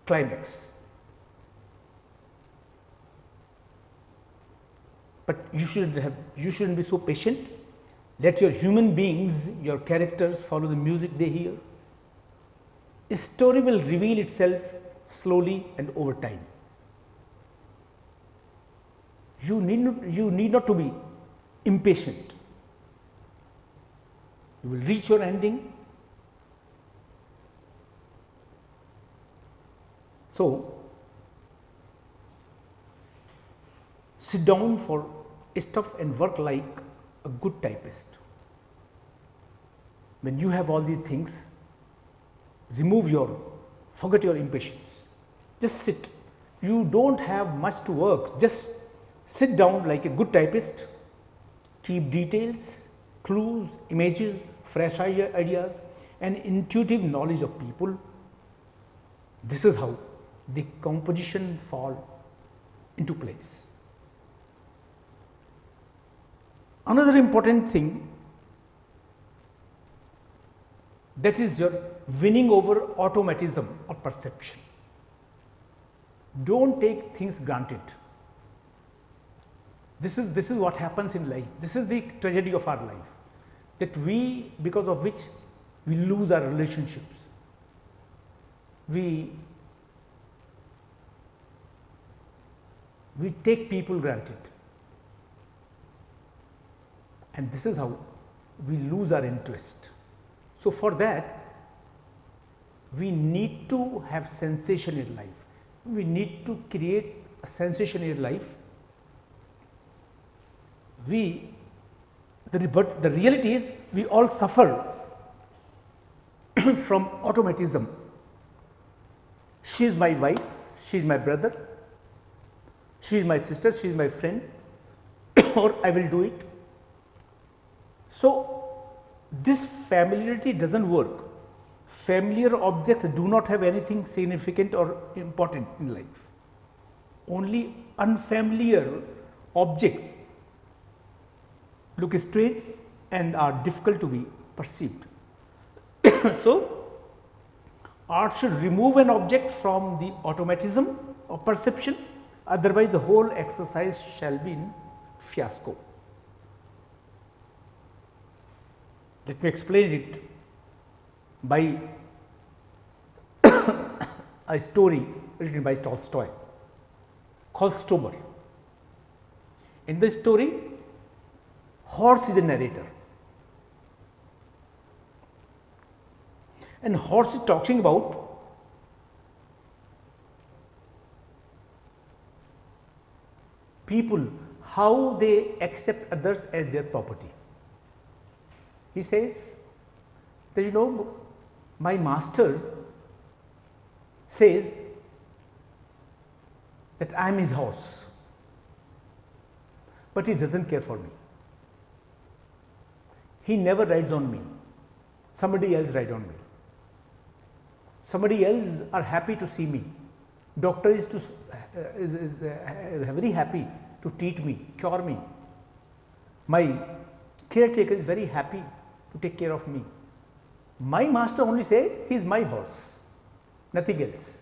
climax. But you shouldn't be so patient. Let your human beings, your characters follow the music they hear. A story will reveal itself slowly and over time. You need not to be impatient. You will reach your ending. So, sit down for stuff and work like a good typist. When you have all these things, forget your impatience. Just sit. You do not have much to work. Just sit down like a good typist. Keep details, clues, images, fresh ideas, and intuitive knowledge of people. This is how the composition fall into place. Another important thing, that is your winning over automatism or perception. Do not take things granted. This is what happens in life. This is the tragedy of our life, that because of which we lose our relationships. We we take people granted, and this is how we lose our interest. So, for that we need to have sensation in life, we need to create a sensation in life. But the reality is we all suffer from automatism. She is my wife, she is my brother, she is my sister, she is my friend, or I will do it. So, this familiarity does not work. Familiar objects do not have anything significant or important in life. Only unfamiliar objects look strange and are difficult to be perceived. So, art should remove an object from the automatism of perception, otherwise the whole exercise shall be in fiasco. Let me explain it by a story written by Tolstoy called Stober. In the story, horse is the narrator, and horse is talking about people, how they accept others as their property. He says that, my master says that I am his horse, but he does not care for me. He never rides on me, somebody else rides on me. Somebody else are happy to see me. Doctor is very happy to treat me, cure me. My caretaker is very happy to take care of me. My master only say he is my horse, nothing else.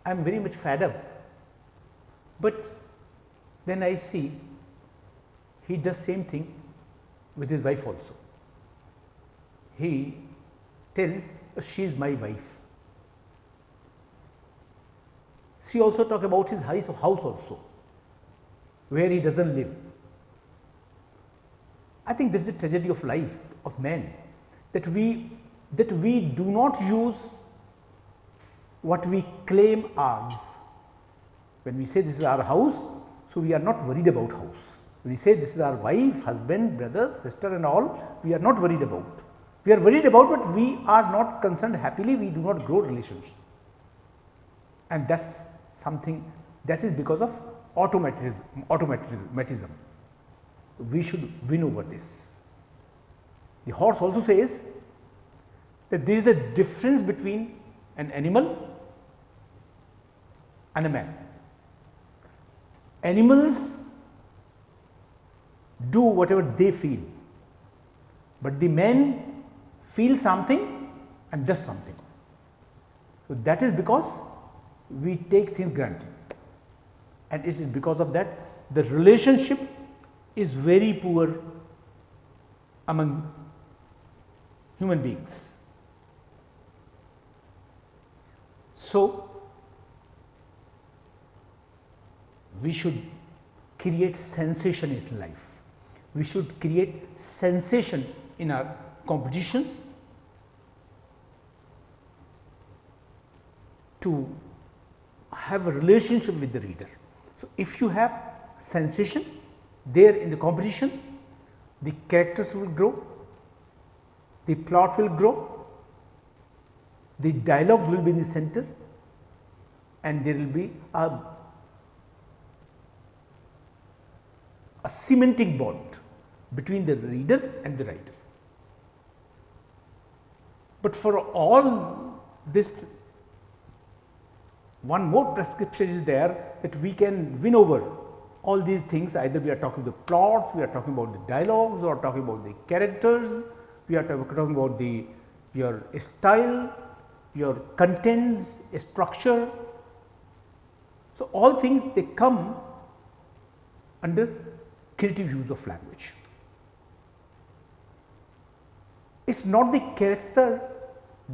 I am very much fed up, but then I see he does same thing with his wife also. He tells she is my wife. She also talk about his house also, where he does not live. I think this is the tragedy of life of man, that we do not use what we claim as. When we say this is our house, so we are not worried about house. When we say this is our wife, husband, brother, sister and all, we are not worried about. We are worried about, but we are not concerned happily, we do not grow relations. And that is something that is because of automatism. We should win over this. The horse also says that there is a difference between an animal and a man. Animals do whatever they feel, but the man feels something and does something. So, that is because we take things granted, and it is because of that the relationship is very poor among human beings. So, we should create sensation in life, we should create sensation in our competitions to have a relationship with the reader. So, if you have sensation there in the competition, the characters will grow, the plot will grow, the dialogues will be in the center, and there will be a cementing bond between the reader and the writer. But for all this, one more prescription is there, that we can win over all these things. Either we are talking the plots, we are talking about the dialogues, or talking about the characters, we are talking about your style, your contents, structure. So, all things they come under creative use of language. It is not the character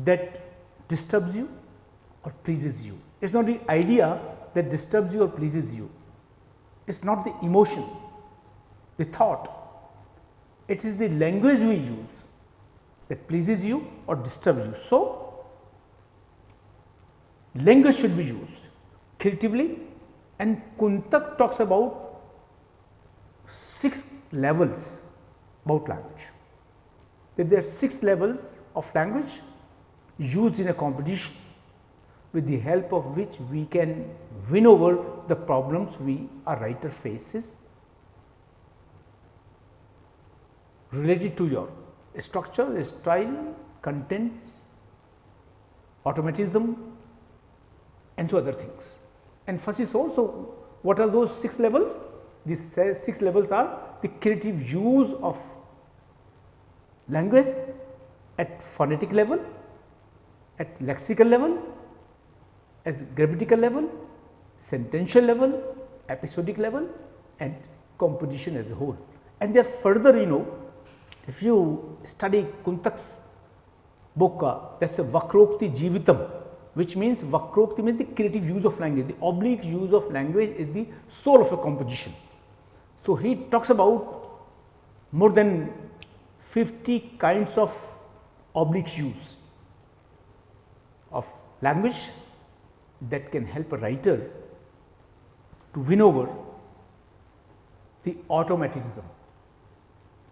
that disturbs you or pleases you. It is not the idea that disturbs you or pleases you. It is not the emotion, the thought, it is the language we use that pleases you or disturbs you. So, language should be used creatively, and Kuntak talks about 6 levels about language. That there are 6 levels of language used in a competition, with the help of which we can win over the problems our writer faces related to your structure, style, contents, automatism, and so other things. And first is also, what are those 6 levels? These 6 levels are the creative use of language at phonetic level, at lexical level, as grammatical level, sentential level, episodic level, and composition as a whole. And there further, if you study Kuntak's book, that is a Vakrokti Jivitam, which means Vakrokti means the creative use of language. The oblique use of language is the soul of a composition. So, he talks about more than 50 kinds of oblique use of language that can help a writer to win over the automatism,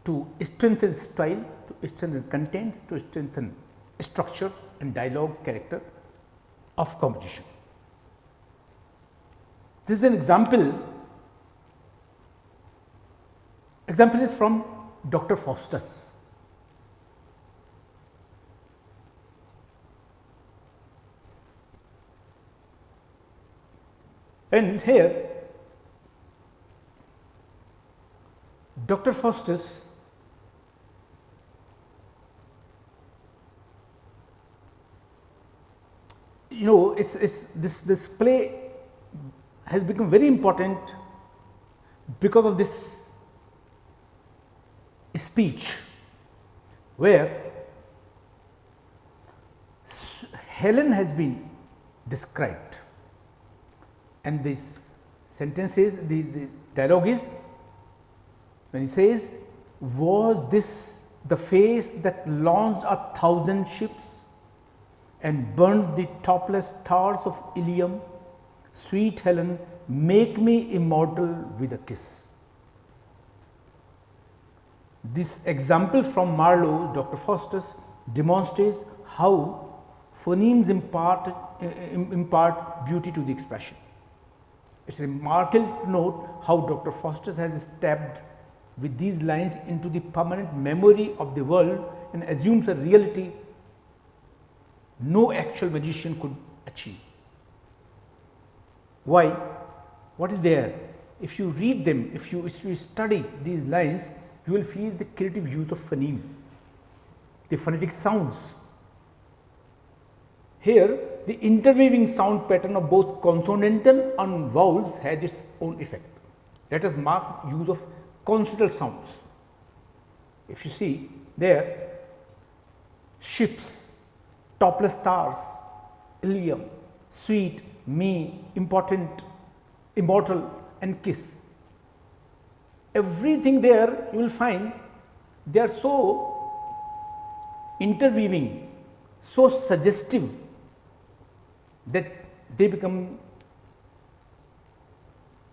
to strengthen style, to strengthen contents, to strengthen structure and dialogue character of composition. This is an example. Example is from Dr. Faustus. And here Dr. Faustus this play has become very important because of this speech, where Helen has been described, and this sentence is the dialogue is, when he says, was this the face that launched 1,000 ships and burned the topless stars of Ilium? Sweet Helen, make me immortal with a kiss. This example from Marlowe, Dr. Faustus, demonstrates how phonemes impart beauty to the expression. It is remarkable to note how Dr. Faustus has stabbed with these lines into the permanent memory of the world and assumes a reality no actual magician could achieve. Why? What is there? If you read them, if you study these lines, you will feel the creative use of phoneme, the phonetic sounds. Here, the interweaving sound pattern of both consonantal and vowels has its own effect. Let us mark use of consonantal sounds. If you see there, ships, topless stars, Ilium, sweet, me, important, immortal, and kiss. Everything there you will find they are so interweaving, so suggestive, that they become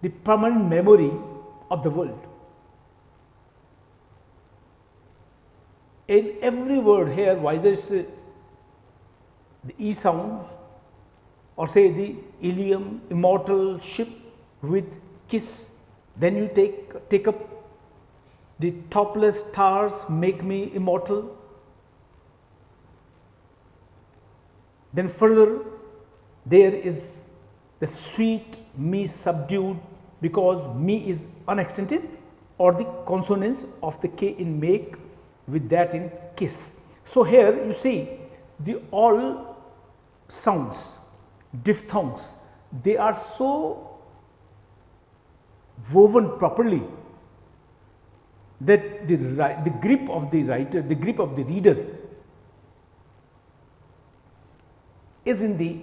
the permanent memory of the world. In every word here, whether it's the E sounds or say the Ilium, immortal, ship with kiss, then you take up the topless stars, make me immortal. Then further there is the sweet, me subdued, because me is unaccented, or the consonants of the K in make with that in kiss. So, here you see the all sounds, diphthongs, they are so woven properly that the grip of the writer, the grip of the reader is in the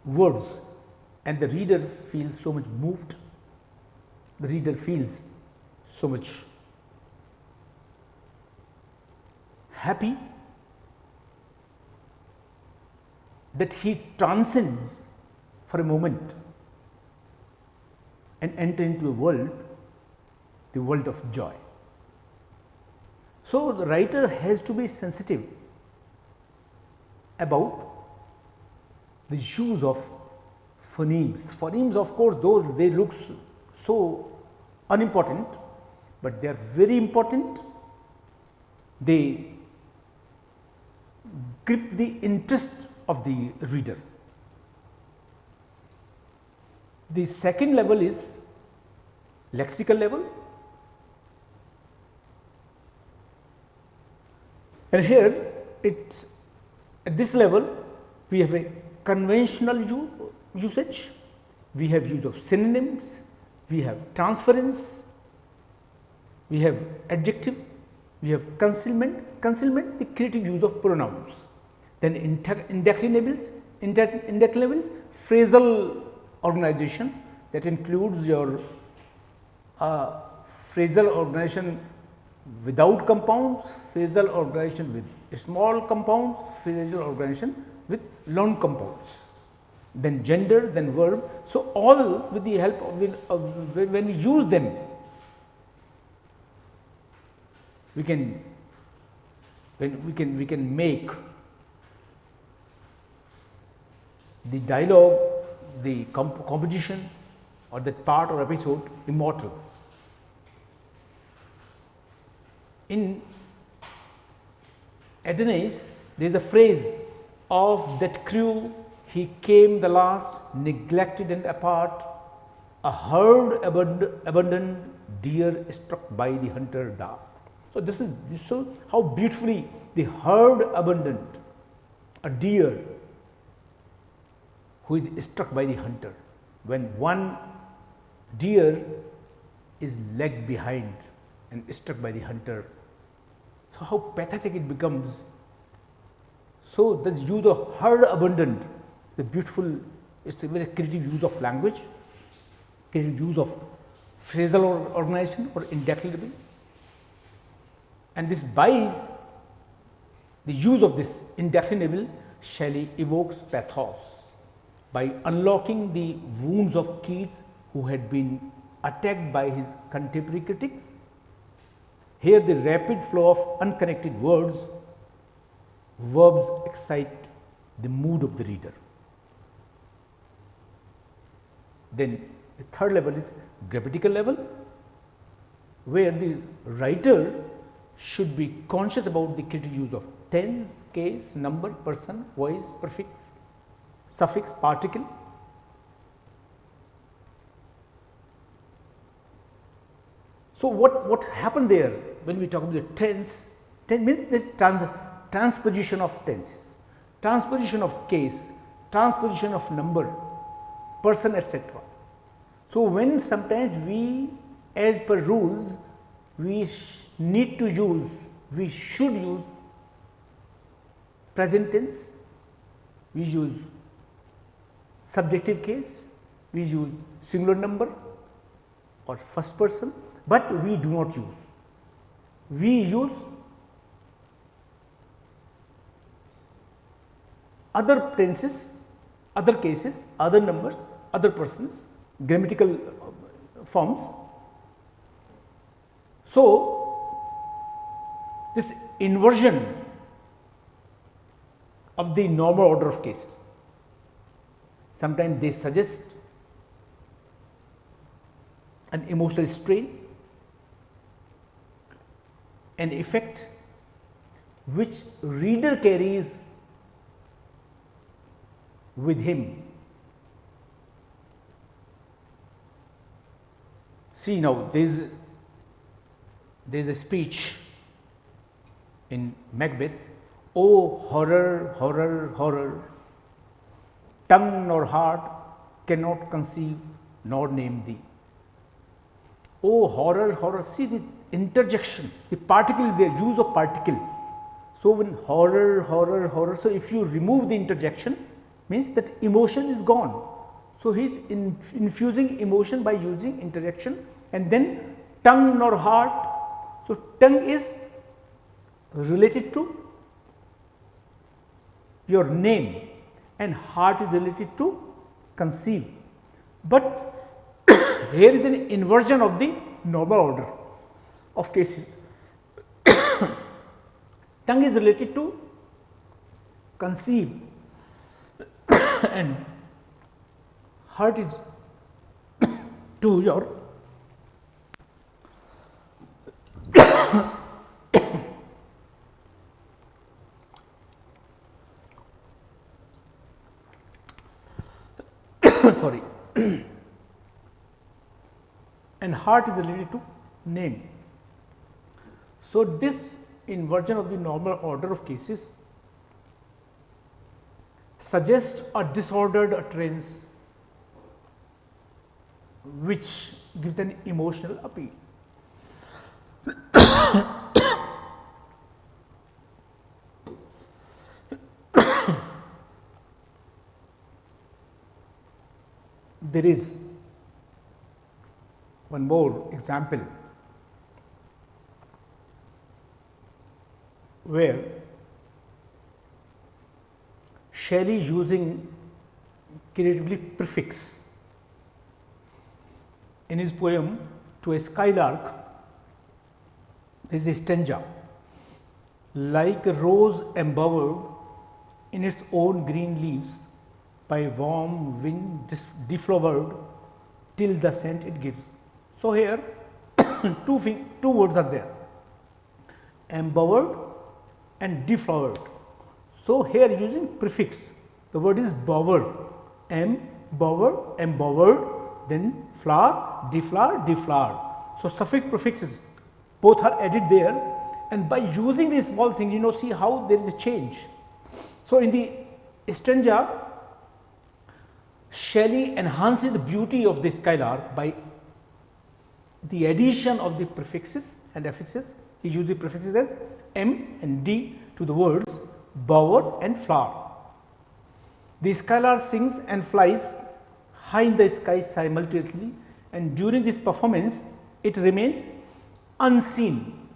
words, and the reader feels so much moved, the reader feels so much happy that he transcends for a moment and enter into a world, the world of joy. So, the writer has to be sensitive about the use of phonemes. Phonemes, of course, though they look so unimportant, but they are very important. They grip the interest of the reader. The second level is lexical level, and here it's at this level we have a conventional usage, we have use of synonyms, we have transference, we have adjective, we have concealment, the creative use of pronouns, then indeclinables, phrasal organization, that includes your phrasal organization without compounds, phrasal organization with small compounds, phrasal organization with long compounds, then gender, then verb. So, all with the help of when we use them, we can make the dialogue, the composition or that part or episode immortal. In Aeneas, there is a phrase, of that crew he came the last, neglected and apart, a herd abandoned, deer struck by the hunter dark. So, this is so how beautifully the herd abandoned, a deer who is struck by the hunter. When one deer is lagged behind and struck by the hunter, so how pathetic it becomes. So, the use of herd abandoned, the beautiful, it is a very creative use of language, creative use of phrasal organization or indeclinable, and this by the use of this indeclinable, Shelley evokes pathos by unlocking the wounds of Keats, who had been attacked by his contemporary critics. Here the rapid flow of unconnected words, verbs excite the mood of the reader. Then the third level is grammatical level, where the writer should be conscious about the creative use of tense, case, number, person, voice, prefix, suffix, particle. So, what happened there when we talk about the tense? Tense means the transposition of tenses, transposition of case, transposition of number, person, etc. So, when sometimes we, as per rules, we need to use, we should use present tense, we use subjective case, we use singular number or first person, but we do not use. We use other tenses, other cases, other numbers, other persons, grammatical forms. So, this inversion of the normal order of cases, sometimes they suggest an emotional strain, an effect which reader carries with him. See, now there is a speech in Macbeth, "Oh horror, horror, horror, tongue nor heart cannot conceive nor name thee." Oh horror, horror, see the interjection, the particle is there, use of particle. So, when horror, horror, horror, so if you remove the interjection, means that emotion is gone. So, he is infusing emotion by using interaction, and then tongue nor heart. So, tongue is related to your name and heart is related to conceive, but here is an inversion of the normal order of cases. Tongue is related to conceive and heart is to your sorry and heart is related to name. So, this inversion of the normal order of cases suggests a disordered utterance which gives an emotional appeal. There is one more example where Shelley using creatively prefix in his poem to a skylark. There is a stanza, like a rose embowered in its own green leaves by warm wind deflowered till the scent it gives. So, here two words are there, embowered and deflowered. So, here using prefix, the word is bowered, embowered, embowered, then flower, deflowered. So, suffix prefixes both are added there, and by using these small things, see how there is a change. So, in the stanza, Shelley enhances the beauty of the skylark by the addition of the prefixes and affixes. He used the prefixes as M and D to the words bowered and flower. The skylark sings and flies high in the sky simultaneously, and during this performance it remains unseen.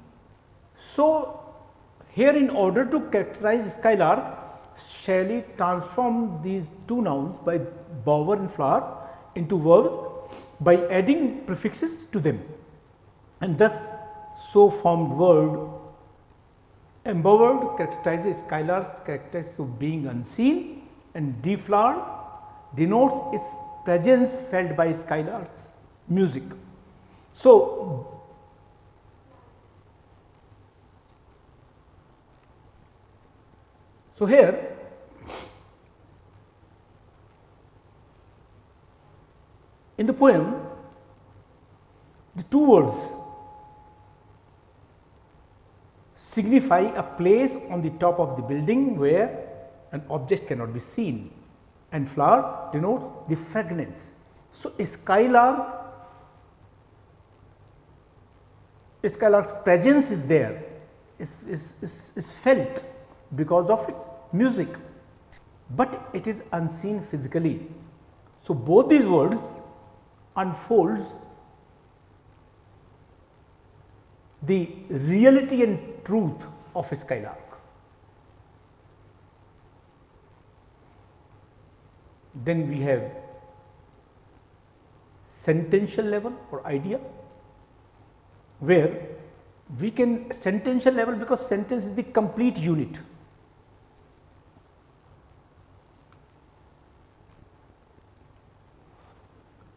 So, here in order to characterize skylark, Shelley transformed these two nouns by bower and flower into verbs by adding prefixes to them, and thus so formed word embowered characterizes skylark's characteristics of being unseen, and deflowered denotes its presence felt by skylark's music. So, here in the poem, the two words signify a place on the top of the building where an object cannot be seen, and flower denotes the fragrance. So, a skylark's presence is there, is felt because of its music, but it is unseen physically. So, both these words unfolds the reality and truth of a skylark. Then we have sentential level or idea, where we can sentential level, because sentence is the complete unit.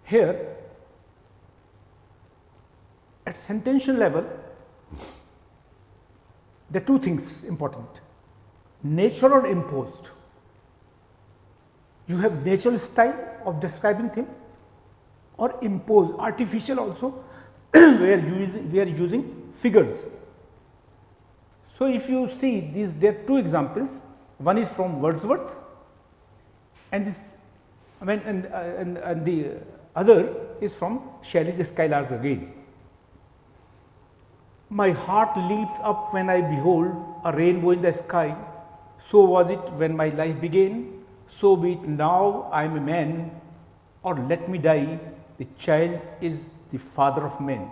Here at sentential level, there are two things important: natural or imposed. You have natural style of describing things, or imposed, artificial also, where we are using figures. So, if you see these, there are two examples. One is from Wordsworth, and this, and the other is from Shelley's Skylarks again. My heart leaps up when I behold a rainbow in the sky. So was it when my life began. So be it now, I am a man or let me die, the child is the father of men.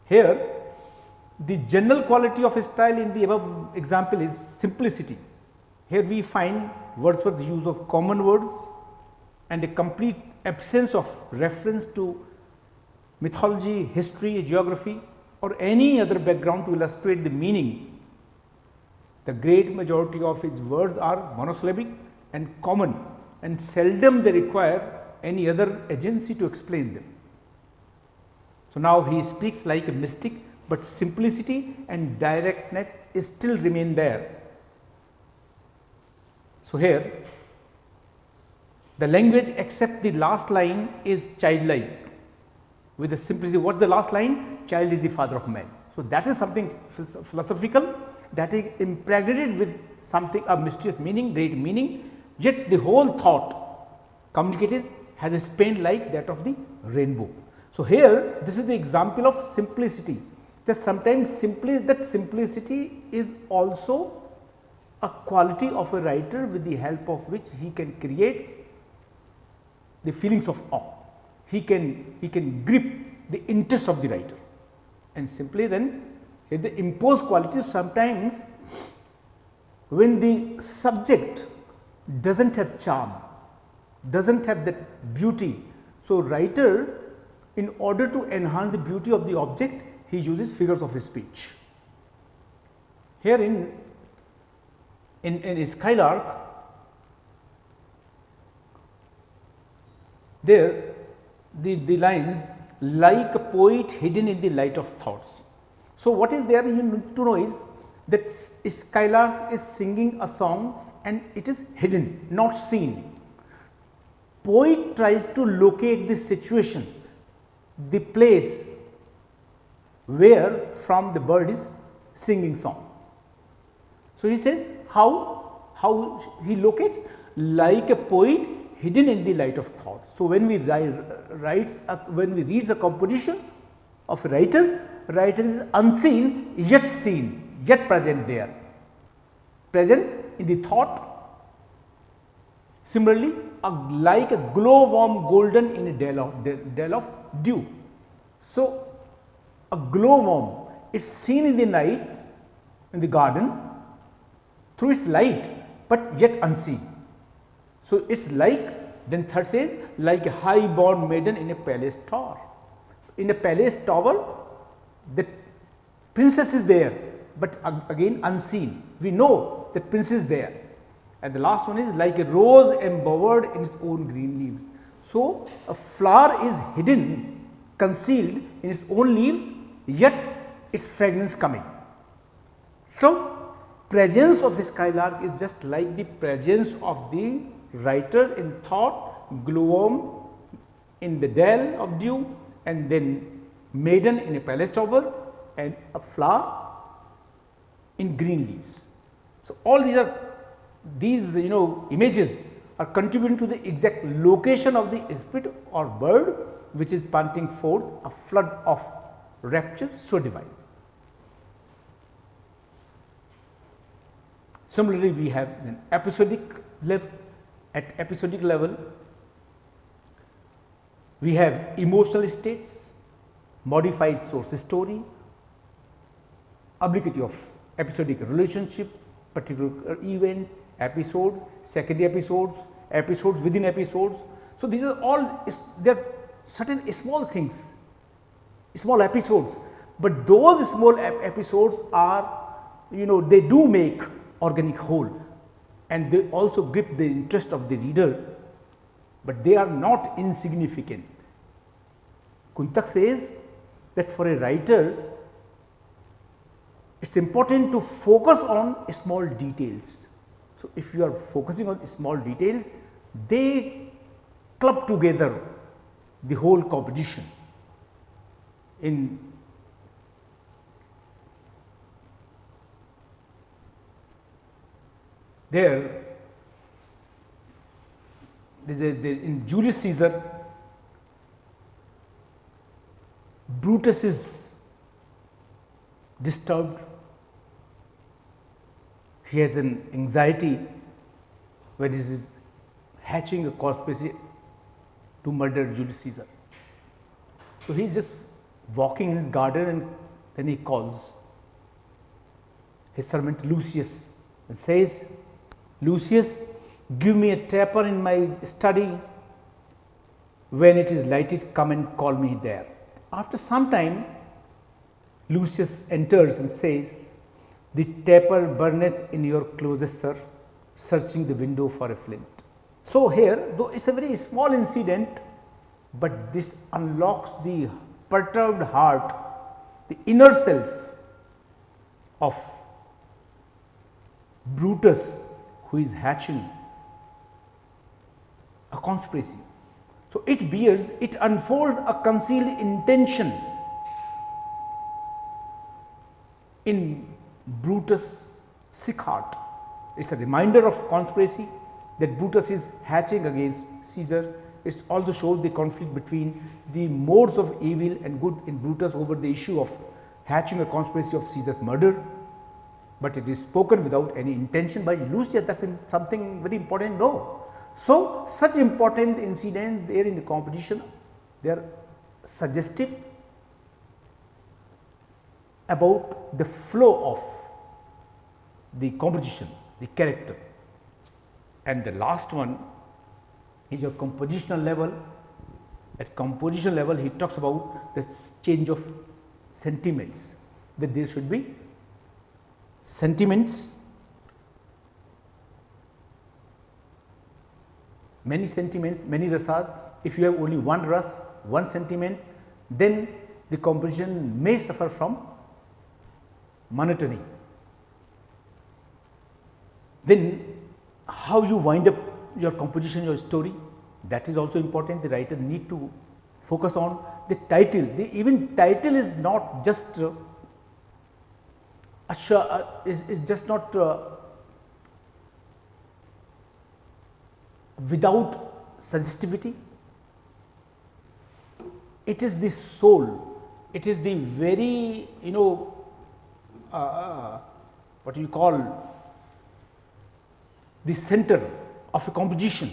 Here, the general quality of a style in the above example is simplicity. Here we find Wordsworth's use of common words and a complete absence of reference to mythology, history, geography or any other background to illustrate the meaning. The great majority of his words are monosyllabic and common, and seldom they require any other agency to explain them. So, now he speaks like a mystic, but simplicity and directness still remain there. So, here the language except the last line is childlike with the simplicity. What is the last line? Child is the father of man. So, that is something philosophical that is impregnated with something a mysterious meaning, great meaning, yet the whole thought communicated has a span like that of the rainbow. So, here this is the example of simplicity, that sometimes simplicity is also a quality of a writer with the help of which he can create the feelings of awe. He can grip the interest of the writer, and simply then if the imposed qualities sometimes when the subject does not have charm, does not have that beauty. So, writer in order to enhance the beauty of the object, he uses figures of speech. Here in Skylark, there the lines like a poet hidden in the light of thoughts. So, what is there you need to know is that Skylark is singing a song and it is hidden, not seen. Poet tries to locate the situation, the place where from the bird is singing song. So, he says how he locates like a poet hidden in the light of thought. So, when we when we read a composition of a writer is unseen yet seen, yet present there, present in the thought. Similarly, like a glow worm golden in a dell of dew. So, a glow worm is seen in the night in the garden through its light, but yet unseen. So, it is like, then third says, like a high born maiden in a palace tower. In a palace tower, the princess is there, but again unseen. We know that princess is there. And the last one is like a rose embowered in its own green leaves. So, a flower is hidden, concealed in its own leaves, yet its fragrance coming. So, presence of a skylark is just like the presence of the writer in thought, glowworm in the dell of dew, and then maiden in a palace tower, and a flower in green leaves. So, all these images are contributing to the exact location of the spirit or bird which is panting forth a flood of rapture so divine. Similarly, we have an episodic level. At episodic level, we have emotional states, modified source story, obliquity of episodic relationship, particular event, episode, secondary episodes, episodes within episodes. So, these are all there are certain small things, small episodes, but those small episodes are they do make organic whole, and they also grip the interest of the reader, but they are not insignificant. Kuntak says that for a writer, it is important to focus on small details. So, if you are focusing on small details, they club together the whole composition. In in Julius Caesar, Brutus is disturbed. He has an anxiety when he is hatching a conspiracy to murder Julius Caesar. So, he is just walking in his garden and then he calls his servant Lucius and says, Lucius, give me a taper in my study. When it is lighted, come and call me there. After some time, Lucius enters and says, the taper burneth in your closet, sir, searching the window for a flint. So, here though it is a very small incident, but this unlocks the perturbed heart, the inner self of Brutus, who is hatching a conspiracy. So, it unfolds a concealed intention in Brutus' sick heart. It is a reminder of conspiracy that Brutus is hatching against Caesar. It also shows the conflict between the modes of evil and good in Brutus over the issue of hatching a conspiracy of Caesar's murder, but it is spoken without any intention by Lucius. That is something very important. No. So, such important incident there in the competition, they are suggestive about the flow of the composition, the character. And the last one is your compositional level. At composition level, he talks about the change of sentiments, that there should be sentiments, many sentiments, many rasas. If you have only one ras, one sentiment, then the composition may suffer from monotony. Then how you wind up your composition, your story, that is also important. The writer need to focus on the title. The even title is not just is just not without sensitivity. It is the soul. It is the very what you call the center of a composition.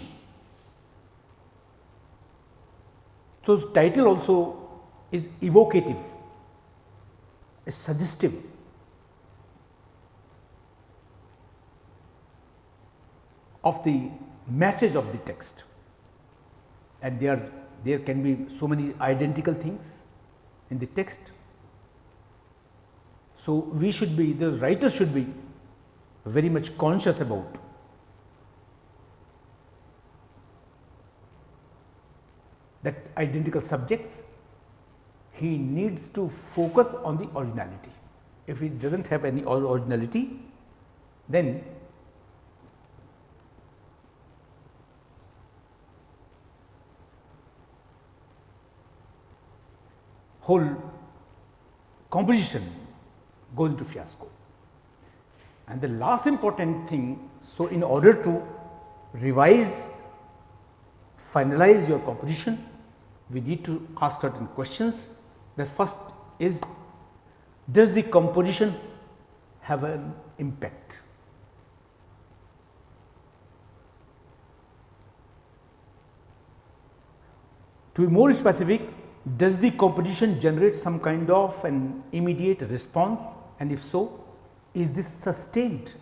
So, title also is evocative, is suggestive. Of the message of the text, and there can be so many identical things in the text. So, the writer should be very much conscious about that identical subjects. He needs to focus on the originality. If he does not have any originality, then whole composition goes into fiasco. And the last important thing, so in order to revise, finalize your composition, we need to ask certain questions. The first is, does the composition have an impact? To be more specific, does the composition generate some kind of an immediate response, and if so, is this sustained?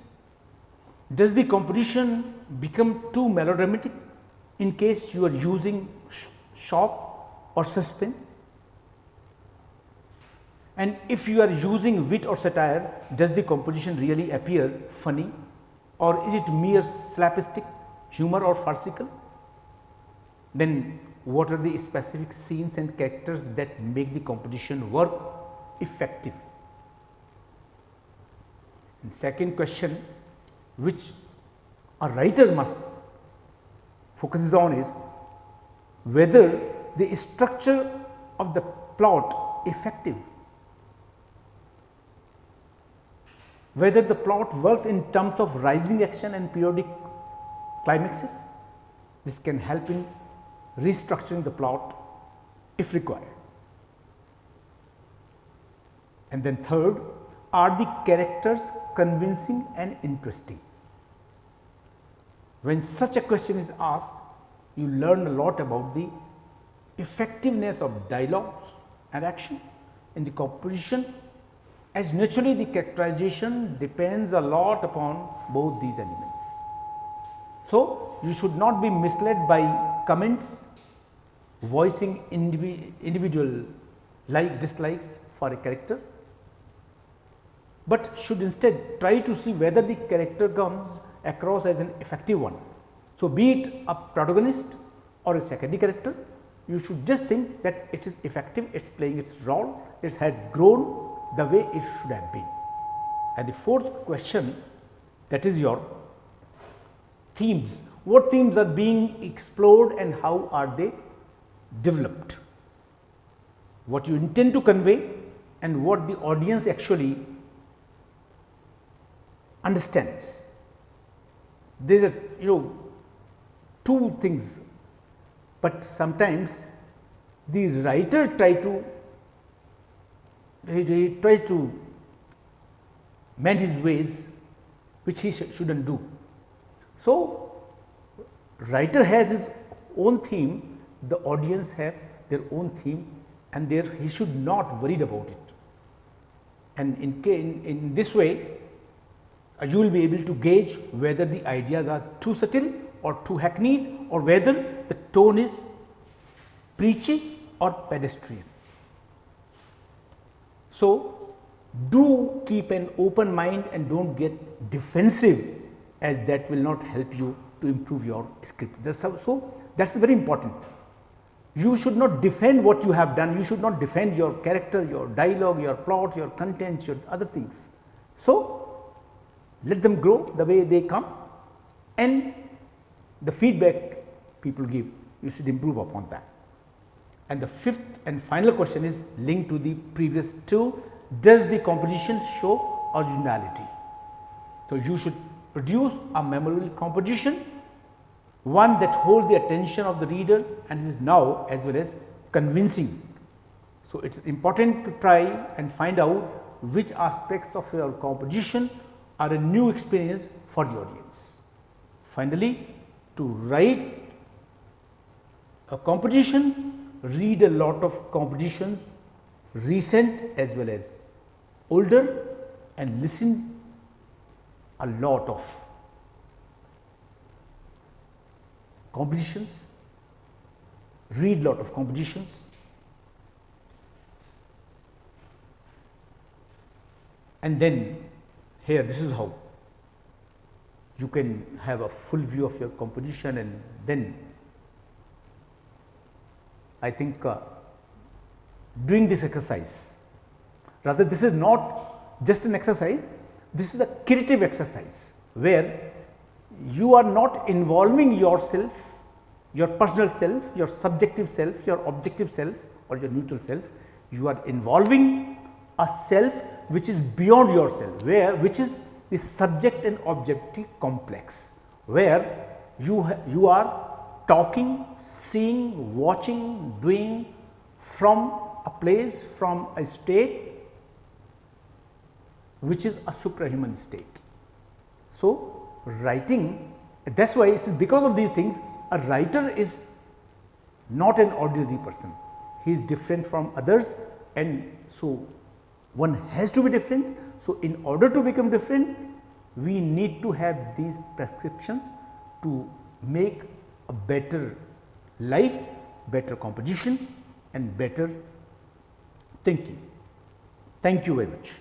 Does the composition become too melodramatic in case you are using shock or suspense? And if you are using wit or satire, does the composition really appear funny, or is it mere slapstick humor or farcical? Then what are the specific scenes and characters that make the composition work effective? And second question which a writer must focus on is whether the structure of the plot effective, whether the plot works in terms of rising action and periodic climaxes. This can help in restructuring the plot if required. And then third, are the characters convincing and interesting? When such a question is asked, you learn a lot about the effectiveness of dialogue and action in the composition, as naturally the characterization depends a lot upon both these elements. So, you should not be misled by comments voicing individual dislikes for a character, but should instead try to see whether the character comes across as an effective one. So, be it a protagonist or a secondary character, you should just think that it is effective, it is playing its role, it has grown the way it should have been. And the fourth question, that is your themes. What themes are being explored and how are they developed? What you intend to convey and what the audience actually understands. There is a two things, but sometimes the writer he tries to mend his ways, which he shouldn't do. So, writer has his own theme, the audience have their own theme, and he should not worried about it. And in this way, you will be able to gauge whether the ideas are too subtle or too hackneyed, or whether the tone is preachy or pedestrian. So, do keep an open mind and do not get defensive, as that will not help you to improve your script. So, that is very important. You should not defend what you have done, you should not defend your character, your dialogue, your plot, your content, your other things. So, let them grow the way they come, and the feedback people give, you should improve upon that. And the fifth and final question is linked to the previous two. Does the composition show originality? So, you should produce a memorable composition, one that holds the attention of the reader and is now as well as convincing. So, it is important to try and find out which aspects of your composition are a new experience for the audience. Finally, to write a composition, read a lot of compositions, recent as well as older, and listen a lot of compositions, read lot of compositions, and then here this is how you can have a full view of your composition. And then I think doing this exercise, rather this is not just an exercise, this is a creative exercise where you are not involving yourself, your personal self, your subjective self, your objective self or your neutral self. You are involving a self which is beyond yourself, which is the subject and objective complex, where you are talking, seeing, watching, doing from a place, from a state which is a suprahuman state. So, writing, that is why it is because of these things a writer is not an ordinary person, he is different from others, and so one has to be different. So, in order to become different, we need to have these prescriptions to make a better life, better composition and better thinking. Thank you very much.